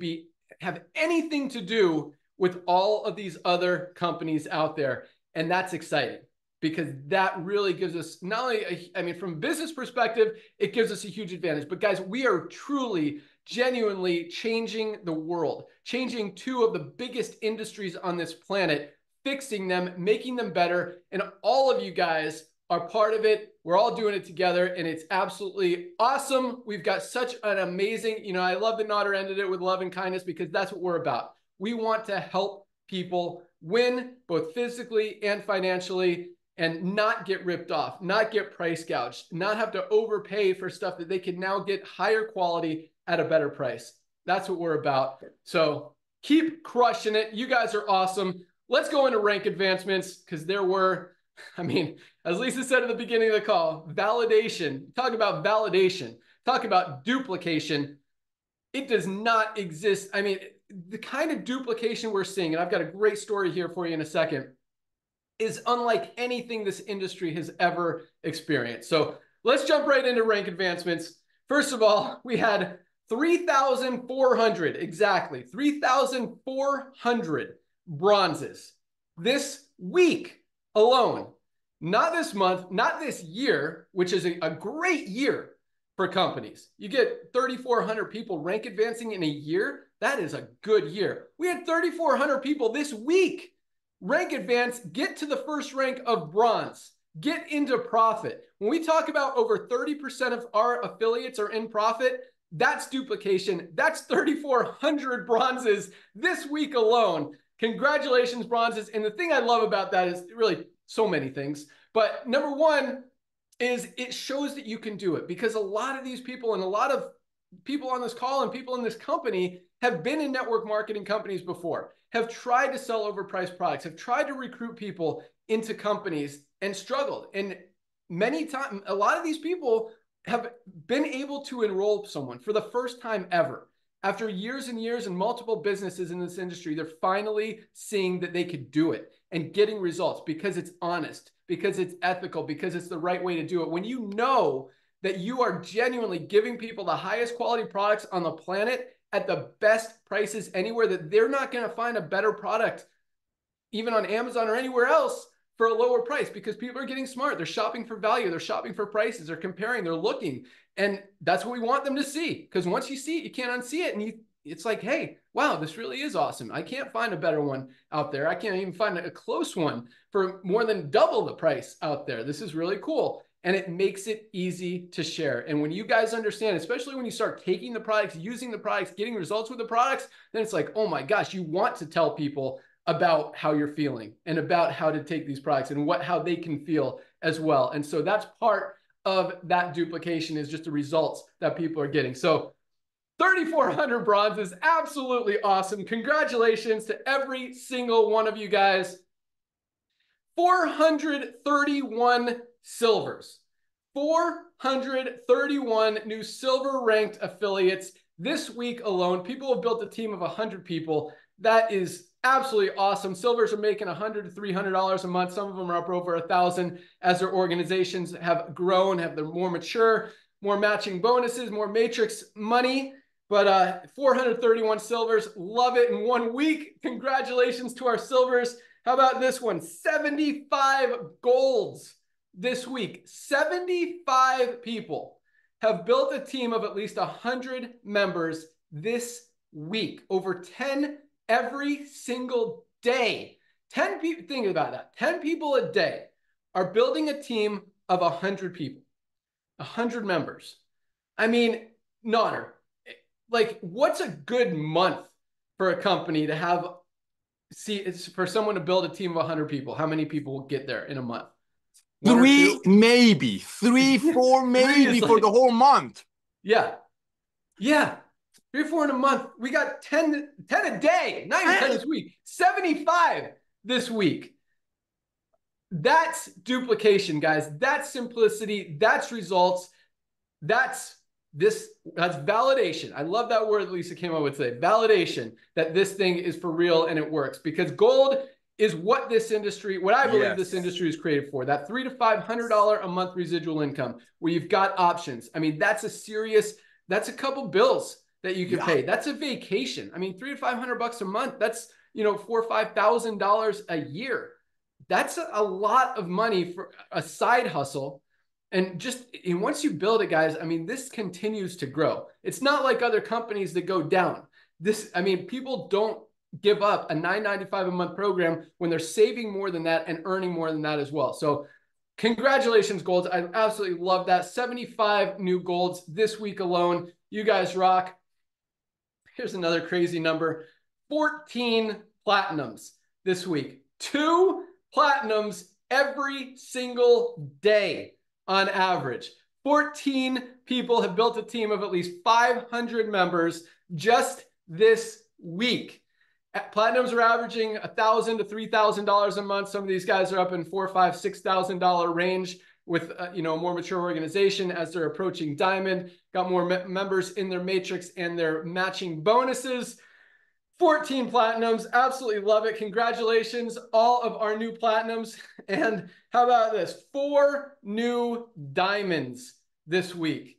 have anything to do with all of these other companies out there. And that's exciting, because that really gives us not only, I mean, from a business perspective, it gives us a huge advantage. But guys, we are truly, genuinely changing the world, changing 2 of the biggest industries on this planet, fixing them, making them better. And all of you guys are part of it. We're all doing it together, and it's absolutely awesome. We've got such an amazing, you know, I love that Nodder ended it with love and kindness, because that's what we're about. We want to help people win, both physically and financially, and not get ripped off, not get price gouged, not have to overpay for stuff that they can now get higher quality at a better price. That's what we're about. So keep crushing it. You guys are awesome. Let's go into rank advancements, because there were, I mean, as Lisa said at the beginning of the call, validation. Talk about validation. Talk about duplication. It does not exist. I mean, the kind of duplication we're seeing, and I've got a great story here for you in a second, is unlike anything this industry has ever experienced. So let's jump right into rank advancements. First of all, we had 3,400, exactly, 3,400 bronzes this week alone. Not this month, not this year, which is a great year for companies. You get 3,400 people rank advancing in a year. That is a good year. We had 3,400 people this week rank advance, get to the first rank of bronze, get into profit. When we talk about over 30% of our affiliates are in profit, that's duplication. That's 3,400 bronzes this week alone. Congratulations, bronzes. And the thing I love about that is really so many things. But number 1 is it shows that you can do it, because a lot of these people and a lot of people on this call and people in this company have been in network marketing companies before, have tried to sell overpriced products, have tried to recruit people into companies and struggled. And many times, a lot of these people have been able to enroll someone for the first time ever. After years and years and multiple businesses in this industry, they're finally seeing that they could do it and getting results, because it's honest, because it's ethical, because it's the right way to do it. When you know that you are genuinely giving people the highest quality products on the planet at the best prices anywhere, that they're not going to find a better product even on Amazon or anywhere else for a lower price, because people are getting smart. They're shopping for value. They're shopping for prices. They're comparing. They're looking. And that's what we want them to see, because once you see it, you can't unsee it. And it's like, hey, wow, this really is awesome. I can't find a better one out there. I can't even find a close one for more than double the price out there. This is really cool. And it makes it easy to share. And when you guys understand, especially when you start taking the products, using the products, getting results with the products, then it's like, oh my gosh, you want to tell people about how you're feeling and about how to take these products and how they can feel as well. And so that's part of that duplication, is just the results that people are getting. So 3,400 bronzes, absolutely awesome. Congratulations to every single one of you guys. 431 silvers, 431 new silver ranked affiliates this week alone. People have built a team of 100 people. That is absolutely awesome. Silvers are making $100 to $300 a month. Some of them are up over 1,000 as their organizations have grown, they're more mature, more matching bonuses, more matrix money. But 431 silvers, love it in 1 week. Congratulations to our silvers. How about this one? 75 golds this week. 75 people have built a team of at least 100 members this week. Over 10 every single day. 10 people, think about that. 10 people a day are building a team of 100 people, 100 members. I mean, Nodder, like, what's a good month for a company to have, it's for someone to build a team of 100 people? How many people will get there in a month? 3, maybe 3, 4, maybe for the whole month. Yeah. 3 or 4 in a month. We got 10 a day, not even 10 this week, 75 this week. that's duplication, guys. That's simplicity. That's results. That's validation. I love that word Lisa came up with today. Validation that this thing is for real and it works, because gold is what this industry, what I believe this industry is created for. That $300 to $500 a month residual income where you've got options. I mean, that's a couple bills that you can pay. That's a vacation. I mean, $300 to $500 a month. That's, you know, $4,000 or $5,000 a year. That's a lot of money for a side hustle. And once you build it, guys, I mean, this continues to grow. It's not like other companies that go down. I mean, people don't give up a $9.95 a month program when they're saving more than that and earning more than that as well. So congratulations, Golds. I absolutely love that. 75 new Golds this week alone. You guys rock. Here's another crazy number. 14 platinums this week. 2 platinums every single day. On average, 14 people have built a team of at least 500 members just this week. Platinums are averaging $1,000 to $3,000 a month. Some of these guys are up in $4,000, $5,000, $6,000 range with a more mature organization as they're approaching Diamond. Got more members in their matrix and their matching bonuses. 14 platinums, absolutely love it. Congratulations, all of our new platinums. And how about this? 4 new diamonds this week.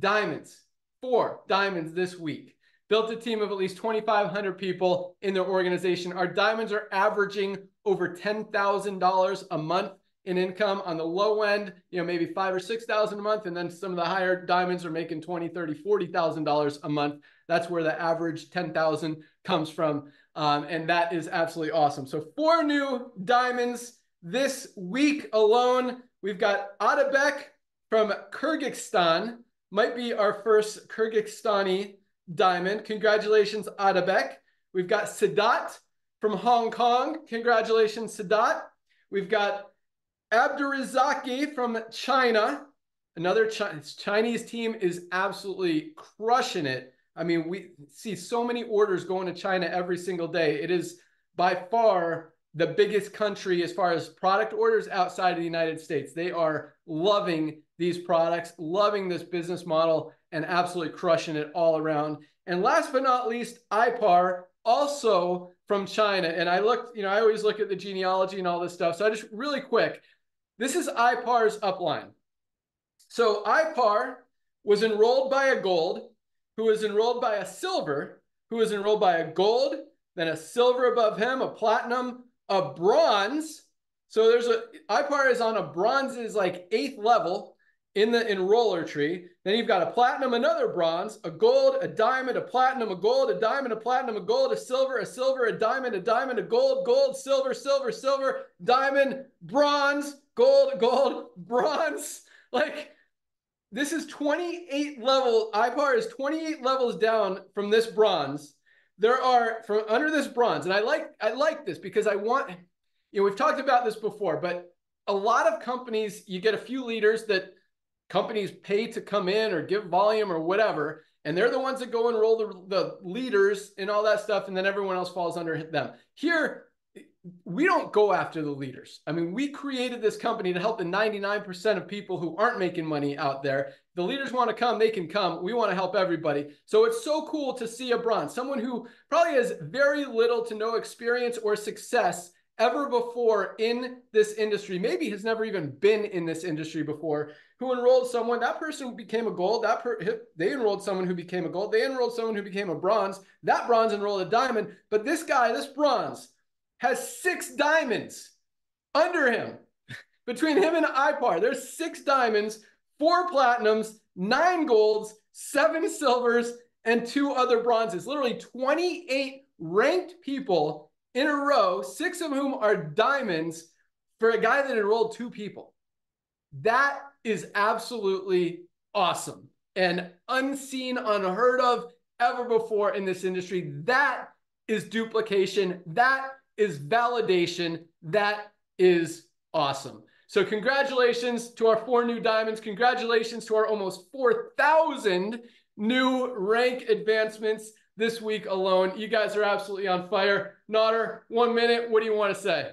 4 diamonds this week. Built a team of at least 2,500 people in their organization. Our diamonds are averaging over $10,000 a month in income. On the low end, maybe $5,000 or $6,000 a month. And then some of the higher diamonds are making $20,000, $30,000, $40,000 a month. That's where the average 10,000 comes from. And that is absolutely awesome. So 4 new diamonds this week alone. We've got Atabek from Kyrgyzstan, might be our first Kyrgyzstani diamond. Congratulations, Atabek. We've got Sadat from Hong Kong. Congratulations, Sadat. We've got Abdurazaki from China. Another Chinese team is absolutely crushing it. I mean, we see so many orders going to China every single day. It is by far the biggest country as far as product orders outside of the United States. They are loving these products, loving this business model, and absolutely crushing it all around. And last but not least, IPAR, also from China. And I looked, I always look at the genealogy and all this stuff. So I just really quick, this is IPAR's upline. So IPAR was enrolled by a gold, who was enrolled by a silver, who was enrolled by a gold, then a silver above him, a platinum, a bronze. So IPAR is on a bronze's like 8th level in the enroller tree. Then you've got a platinum, another bronze, a gold, a diamond, a platinum, a gold, a diamond, a platinum, a gold, a silver, a diamond, a gold, gold, silver, silver, silver, diamond, bronze, gold, gold, bronze. Like, this is 28 level. IPAR is 28 levels down from this bronze. There are from under this bronze, and I like this because I want, we've talked about this before, but a lot of companies, you get a few leaders that companies pay to come in or give volume or whatever, and they're the ones that go enroll the leaders and all that stuff, and then everyone else falls under them. Here, we don't go after the leaders. I mean, we created this company to help the 99% of people who aren't making money out there. The leaders want to come, they can come. We want to help everybody. So it's so cool to see a bronze, someone who probably has very little to no experience or success ever before in this industry, maybe has never even been in this industry before, who enrolled someone. That person became a gold. They enrolled someone who became a gold. They enrolled someone who became a bronze. That bronze enrolled a diamond. But this guy, this bronze, has 6 diamonds under him. Between him and IPAR, there's 6 diamonds, 4 platinums, 9 golds, 7 silvers, and 2 other bronzes. Literally 28 ranked people in a row, 6 of whom are diamonds for a guy that enrolled 2 people. That is absolutely awesome and unseen, unheard of ever before in this industry. That is duplication. That is validation. That is awesome. So congratulations to our 4 new diamonds. Congratulations to our almost 4,000 new rank advancements this week alone. You guys are absolutely on fire. Nader, 1 minute. What do you want to say?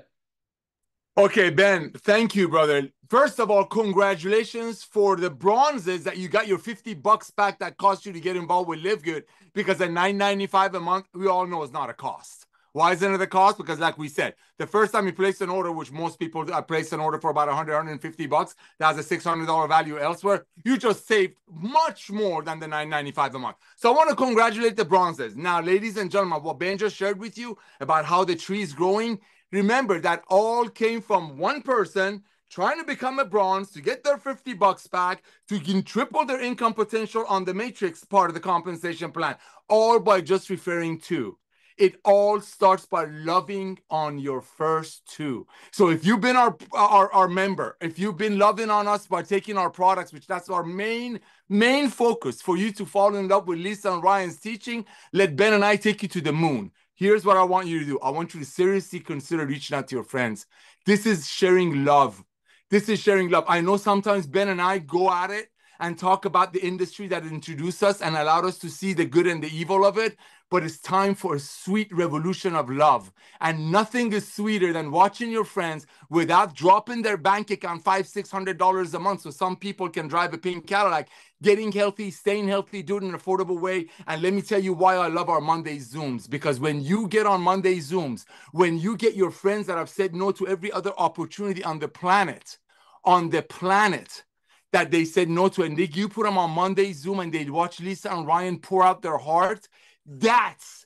Okay, Ben, thank you, brother. First of all, congratulations for the bronzes that you got your $50 back that cost you to get involved with LiveGood, because at $9.95 a month, we all know is not a cost. Why isn't it a cost? Because like we said, the first time you place an order, which most people place an order for about $100, $150, that has a $600 value elsewhere, you just saved much more than the $9.95 a month. So I want to congratulate the bronzes. Now, ladies and gentlemen, what Ben just shared with you about how the tree is growing, remember that all came from one person trying to become a bronze to get their $50 back, to triple their income potential on the matrix part of the compensation plan, all by just referring to. It all starts by loving on your first two. So if you've been our member, if you've been loving on us by taking our products, which that's our main focus for you to fall in love with Lisa and Ryan's teaching, let Ben and I take you to the moon. Here's what I want you to do. I want you to seriously consider reaching out to your friends. This is sharing love. This is sharing love. I know sometimes Ben and I go at it and talk about the industry that introduced us and allowed us to see the good and the evil of it, but it's time for a sweet revolution of love. And nothing is sweeter than watching your friends without dropping their bank account $500, $600 a month so some people can drive a pink Cadillac, getting healthy, staying healthy, do it in an affordable way. And let me tell you why I love our Monday Zooms, because when you get on Monday Zooms, when you get your friends that have said no to every other opportunity on the planet, that they said no to, and you put them on Monday Zoom and they watch Lisa and Ryan pour out their heart, that's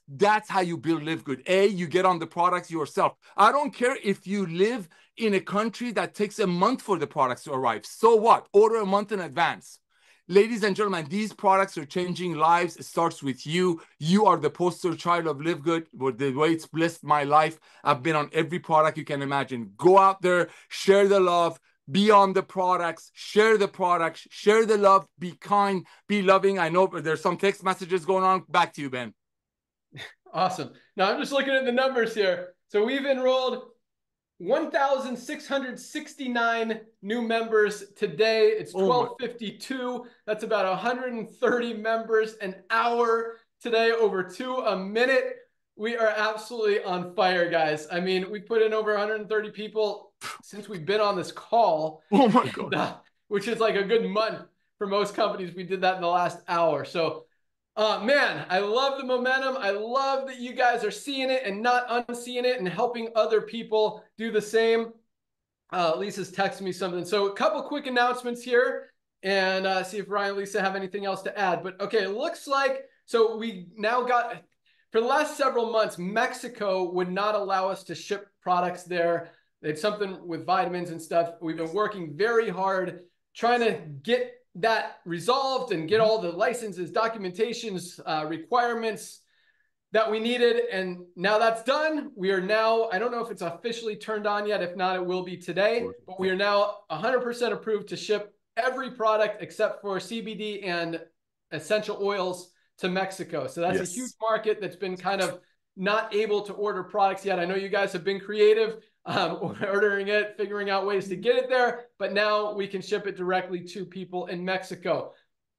how you build LiveGood. You get on the products yourself. I don't care if you live in a country that takes a month for the products to arrive. So what? Order a month in advance. Ladies and gentlemen, these products are changing lives. It starts with you. You are the poster child of LiveGood. With the way it's blessed my life, I've been on every product you can imagine. Go out there, share the love, be on the products, share the love, be kind, be loving. I know there's some text messages going on. Back to you, Ben. Awesome. Now I'm just looking at the numbers here. So we've enrolled 1,669 new members today. It's 12:52. That's about 130 members an hour today, over 2 a minute. We are absolutely on fire, guys. I mean, we put in over 130 people since we've been on this call. Oh my God. Which is like a good month for most companies. We did that in the last hour. So, man, I love the momentum. I love that you guys are seeing it and not unseeing it and helping other people do the same. Lisa's texting me something. So a couple quick announcements here, and see if Ryan and Lisa have anything else to add. But okay, it looks like, so we now got, for the last several months, Mexico would not allow us to ship products there. It's something with vitamins and stuff. We've been working very hard trying to get that resolved and get all the licenses, documentations, requirements that we needed. And now that's done. We are now, I don't know if it's officially turned on yet. If not, it will be today. But we are now 100% approved to ship every product except for CBD and essential oils to Mexico. So that's a huge market that's been kind of not able to order products yet. I know you guys have been creative, ordering it, figuring out ways to get it there, but now we can ship it directly to people in Mexico.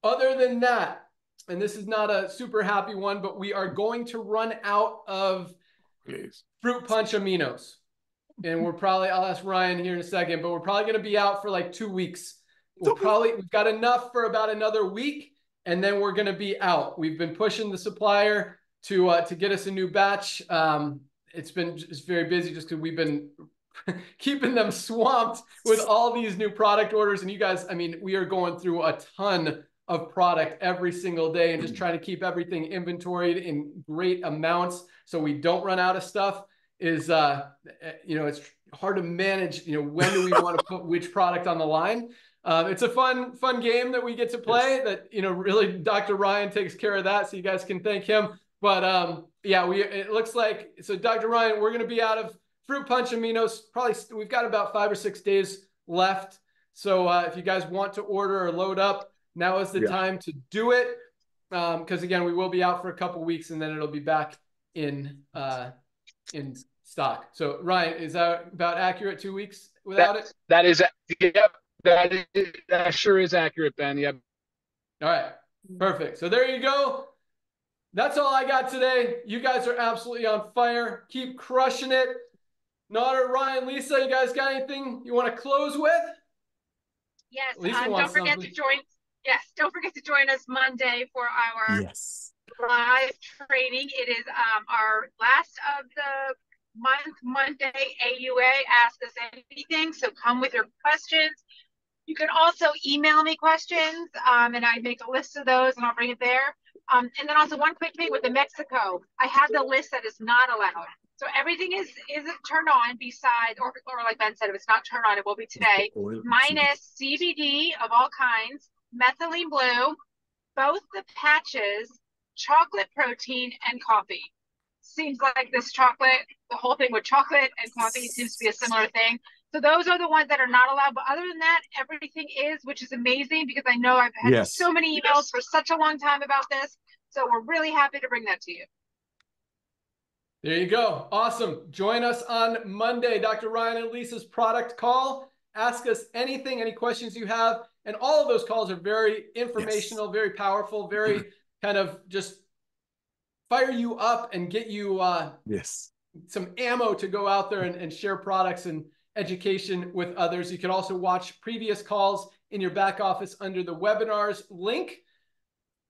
Other than that, and this is not a super happy one, but we are going to run out of fruit punch aminos. And we're probably, I'll ask Ryan here in a second, but we're probably going to be out for like 2 weeks. We've got enough for about another week, and then we're going to be out. We've been pushing the supplier to get us a new batch. It's been just very busy just because we've been keeping them swamped with all these new product orders. And you guys, I mean, we are going through a ton of product every single day and just trying to keep everything inventoried in great amounts so we don't run out of stuff is, it's hard to manage, when do we want to put which product on the line? It's a fun game that we get to play that, really Dr. Ryan takes care of that. So you guys can thank him. But yeah, it looks like, so Dr. Ryan, we're going to be out of fruit punch aminos. Probably we've got about 5 or 6 days left. So if you guys want to order or load up, now is the time to do it. Because again, we will be out for a couple weeks and then it'll be back in stock. So Ryan, is that about accurate? 2 weeks without it? That is, that sure is accurate, Ben. Yep. All right, perfect. So there you go. That's all I got today. You guys are absolutely on fire. Keep crushing it. Nader, Ryan, Lisa, you guys got anything you want to close with? Yes, don't forget to join. Yes, don't forget to join us Monday for our live training. It is our last of the month, Monday, AUA, Ask Us Anything. So come with your questions. You can also email me questions, and I make a list of those, and I'll bring it there. And then also one quick thing with the Mexico. I have the list that is not allowed. So everything isn't turned on besides, or like Ben said, if it's not turned on, it will be today, minus CBD of all kinds, methylene blue, both the patches, chocolate protein, and coffee. Seems like this chocolate, the whole thing with chocolate and coffee seems to be a similar thing. So those are the ones that are not allowed. But other than that, everything is, which is amazing because I know I've had so many emails for such a long time about this. So we're really happy to bring that to you. There you go. Awesome. Join us on Monday, Dr. Ryan and Lisa's product call. Ask us anything, any questions you have. And all of those calls are very informational, very powerful, very kind of just fire you up and get you some ammo to go out there and share products and education with others. You can also watch previous calls in your back office under the webinars link.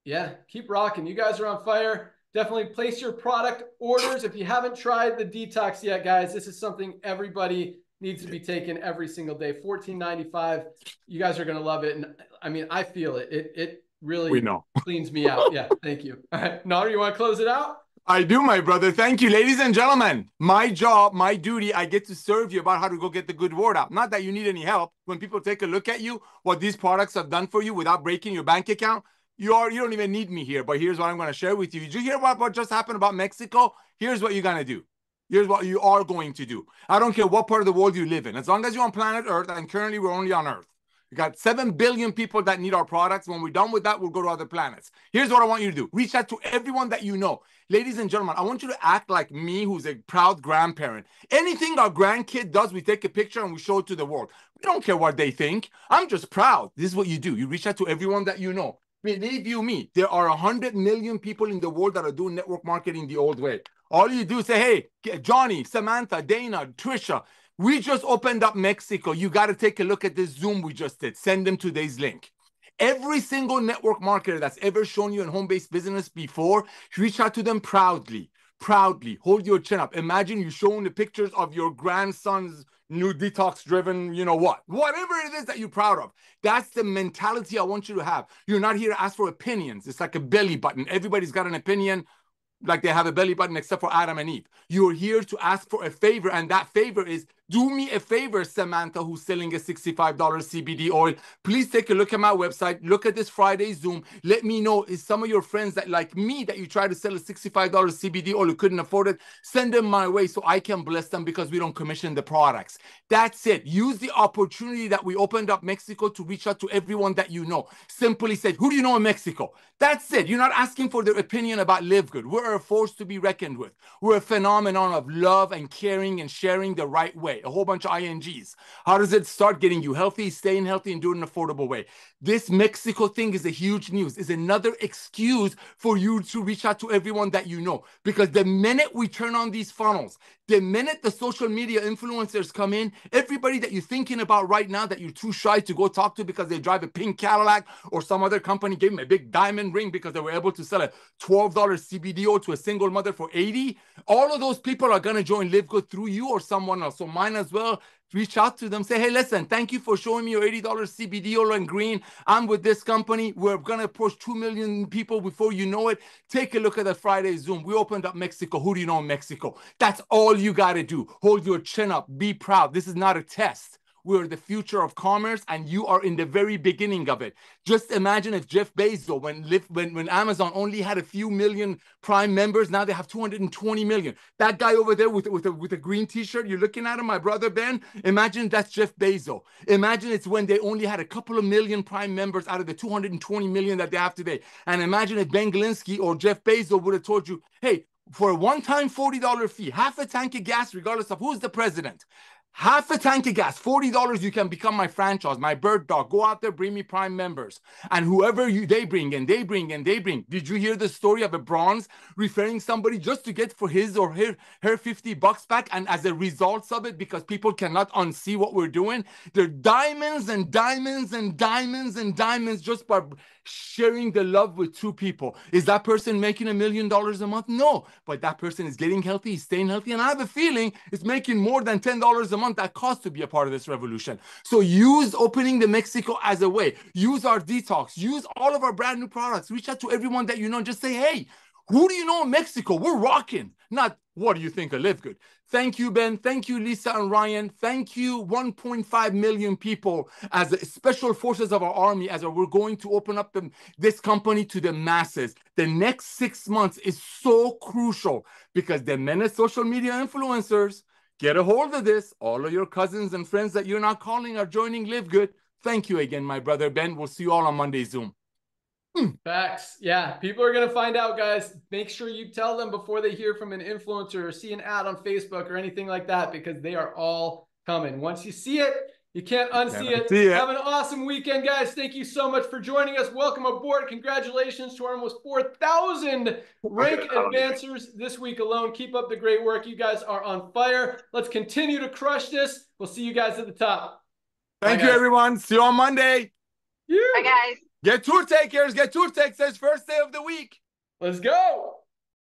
Yeah, keep rocking. You guys are on fire. Definitely place your product orders. If you haven't tried the detox yet, guys, this is something everybody needs to be taking every single day. $14.95. You guys are going to love it. And I mean, I feel it. It really cleans me out. Yeah, thank you. All right, Nader, you want to close it out? I do, my brother. Thank you. Ladies and gentlemen, my job, my duty, I get to serve you about how to go get the good word out. Not that you need any help. When people take a look at you, what these products have done for you without breaking your bank account, you don't even need me here. But here's what I'm going to share with you. Did you hear what just happened about Mexico? Here's what you're going to do. Here's what you are going to do. I don't care what part of the world you live in. As long as you're on planet Earth, and currently we're only on Earth. We got 7 billion people that need our products. When we're done with that, we'll go to other planets. Here's what I want you to do. Reach out to everyone that you know. Ladies and gentlemen, I want you to act like me, who's a proud grandparent. Anything our grandkid does, we take a picture and we show it to the world. We don't care what they think. I'm just proud. This is what you do. You reach out to everyone that you know. Believe you me, there are 100 million people in the world that are doing network marketing the old way. All you do is say, hey, Johnny, Samantha, Dana, Trisha, we just opened up Mexico. You got to take a look at this Zoom we just did. Send them today's link. Every single network marketer that's ever shown you in home-based business before, reach out to them proudly. Proudly. Hold your chin up. Imagine you showing the pictures of your grandson's new detox-driven, you know what? Whatever it is that you're proud of. That's the mentality I want you to have. You're not here to ask for opinions. It's like a belly button. Everybody's got an opinion. Like they have a belly button except for Adam and Eve. You're here to ask for a favor, and that favor is, do me a favor, Samantha, who's selling a $65 CBD oil. Please take a look at my website. Look at this Friday Zoom. Let me know, is some of your friends that like me that you try to sell a $65 CBD oil who couldn't afford it, send them my way so I can bless them because we don't commission the products. That's it. Use the opportunity that we opened up Mexico to reach out to everyone that you know. Simply said, who do you know in Mexico? That's it. You're not asking for their opinion about LiveGood. We're a force to be reckoned with. We're a phenomenon of love and caring and sharing the right way. A whole bunch of INGs. How does it start? Getting you healthy, staying healthy, and doing it in an affordable way. This Mexico thing is a huge news. Is another excuse for you to reach out to everyone that you know. Because the minute we turn on these funnels, the minute the social media influencers come in, everybody that you're thinking about right now that you're too shy to go talk to because they drive a pink Cadillac or some other company gave them a big diamond ring because they were able to sell a $12 CBD oil to a single mother for $80, all of those people are going to join LiveGood through you or someone else. So mine as well. Reach out to them. Say, hey, listen, thank you for showing me your $80 CBD oil and green. I'm with this company. We're going to approach 2 million people before you know it. Take a look at the Friday Zoom. We opened up Mexico. Who do you know in Mexico? That's all you got to do. Hold your chin up. Be proud. This is not a test. We're the future of commerce, and you are in the very beginning of it. Just imagine if Jeff Bezos, when Amazon only had a few million Prime members, now they have 220 million. That guy over there with a green T-shirt, you're looking at him, my brother Ben. Imagine that's Jeff Bezos. Imagine it's when they only had a couple of million Prime members out of the 220 million that they have today. And imagine if Ben Glinsky or Jeff Bezos would have told you, hey, for a one-time $40 fee, half a tank of gas, regardless of who's the president, half a tank of gas, $40, you can become my franchise, my bird dog. Go out there, bring me Prime members. And whoever they bring, and they bring, and they bring. Did you hear the story of a bronze referring somebody just to get for his or her $50 back? And as a result of it, because people cannot unsee what we're doing, they're diamonds and diamonds and diamonds and diamonds just by sharing the love with two people. Is that person making $1 million a month? No, but that person is getting healthy, he's staying healthy, and I have a feeling it's making more than $10 a month that costs to be a part of this revolution. So use opening the Mexico as a way. Use our detox. Use all of our brand new products. Reach out to everyone that you know. Just say, hey, who do you know in Mexico? We're rocking. Not what do you think of LiveGood. Thank you, Ben. Thank you, Lisa and Ryan. Thank you, 1.5 million people as the special forces of our army, as we're going to open up this company to the masses. The next 6 months is so crucial because the many social media influencers, get a hold of this. All of your cousins and friends that you're not calling are joining LiveGood. Thank you again, my brother Ben. We'll see you all on Monday Zoom. Facts. Yeah, people are going to find out, guys. Make sure you tell them before they hear from an influencer or see an ad on Facebook or anything like that, because they are all coming. Once you see it, you can't unsee it. Have an awesome weekend, guys. Thank you so much for joining us. Welcome aboard. Congratulations to our almost 4,000 rank advancers this week alone. Keep up the great work. You guys are on fire. Let's continue to crush this. We'll see you guys at the top. Thank you, everyone. See you on Monday. Bye, guys. Get tour takers. Get tour takers. First day of the week. Let's go.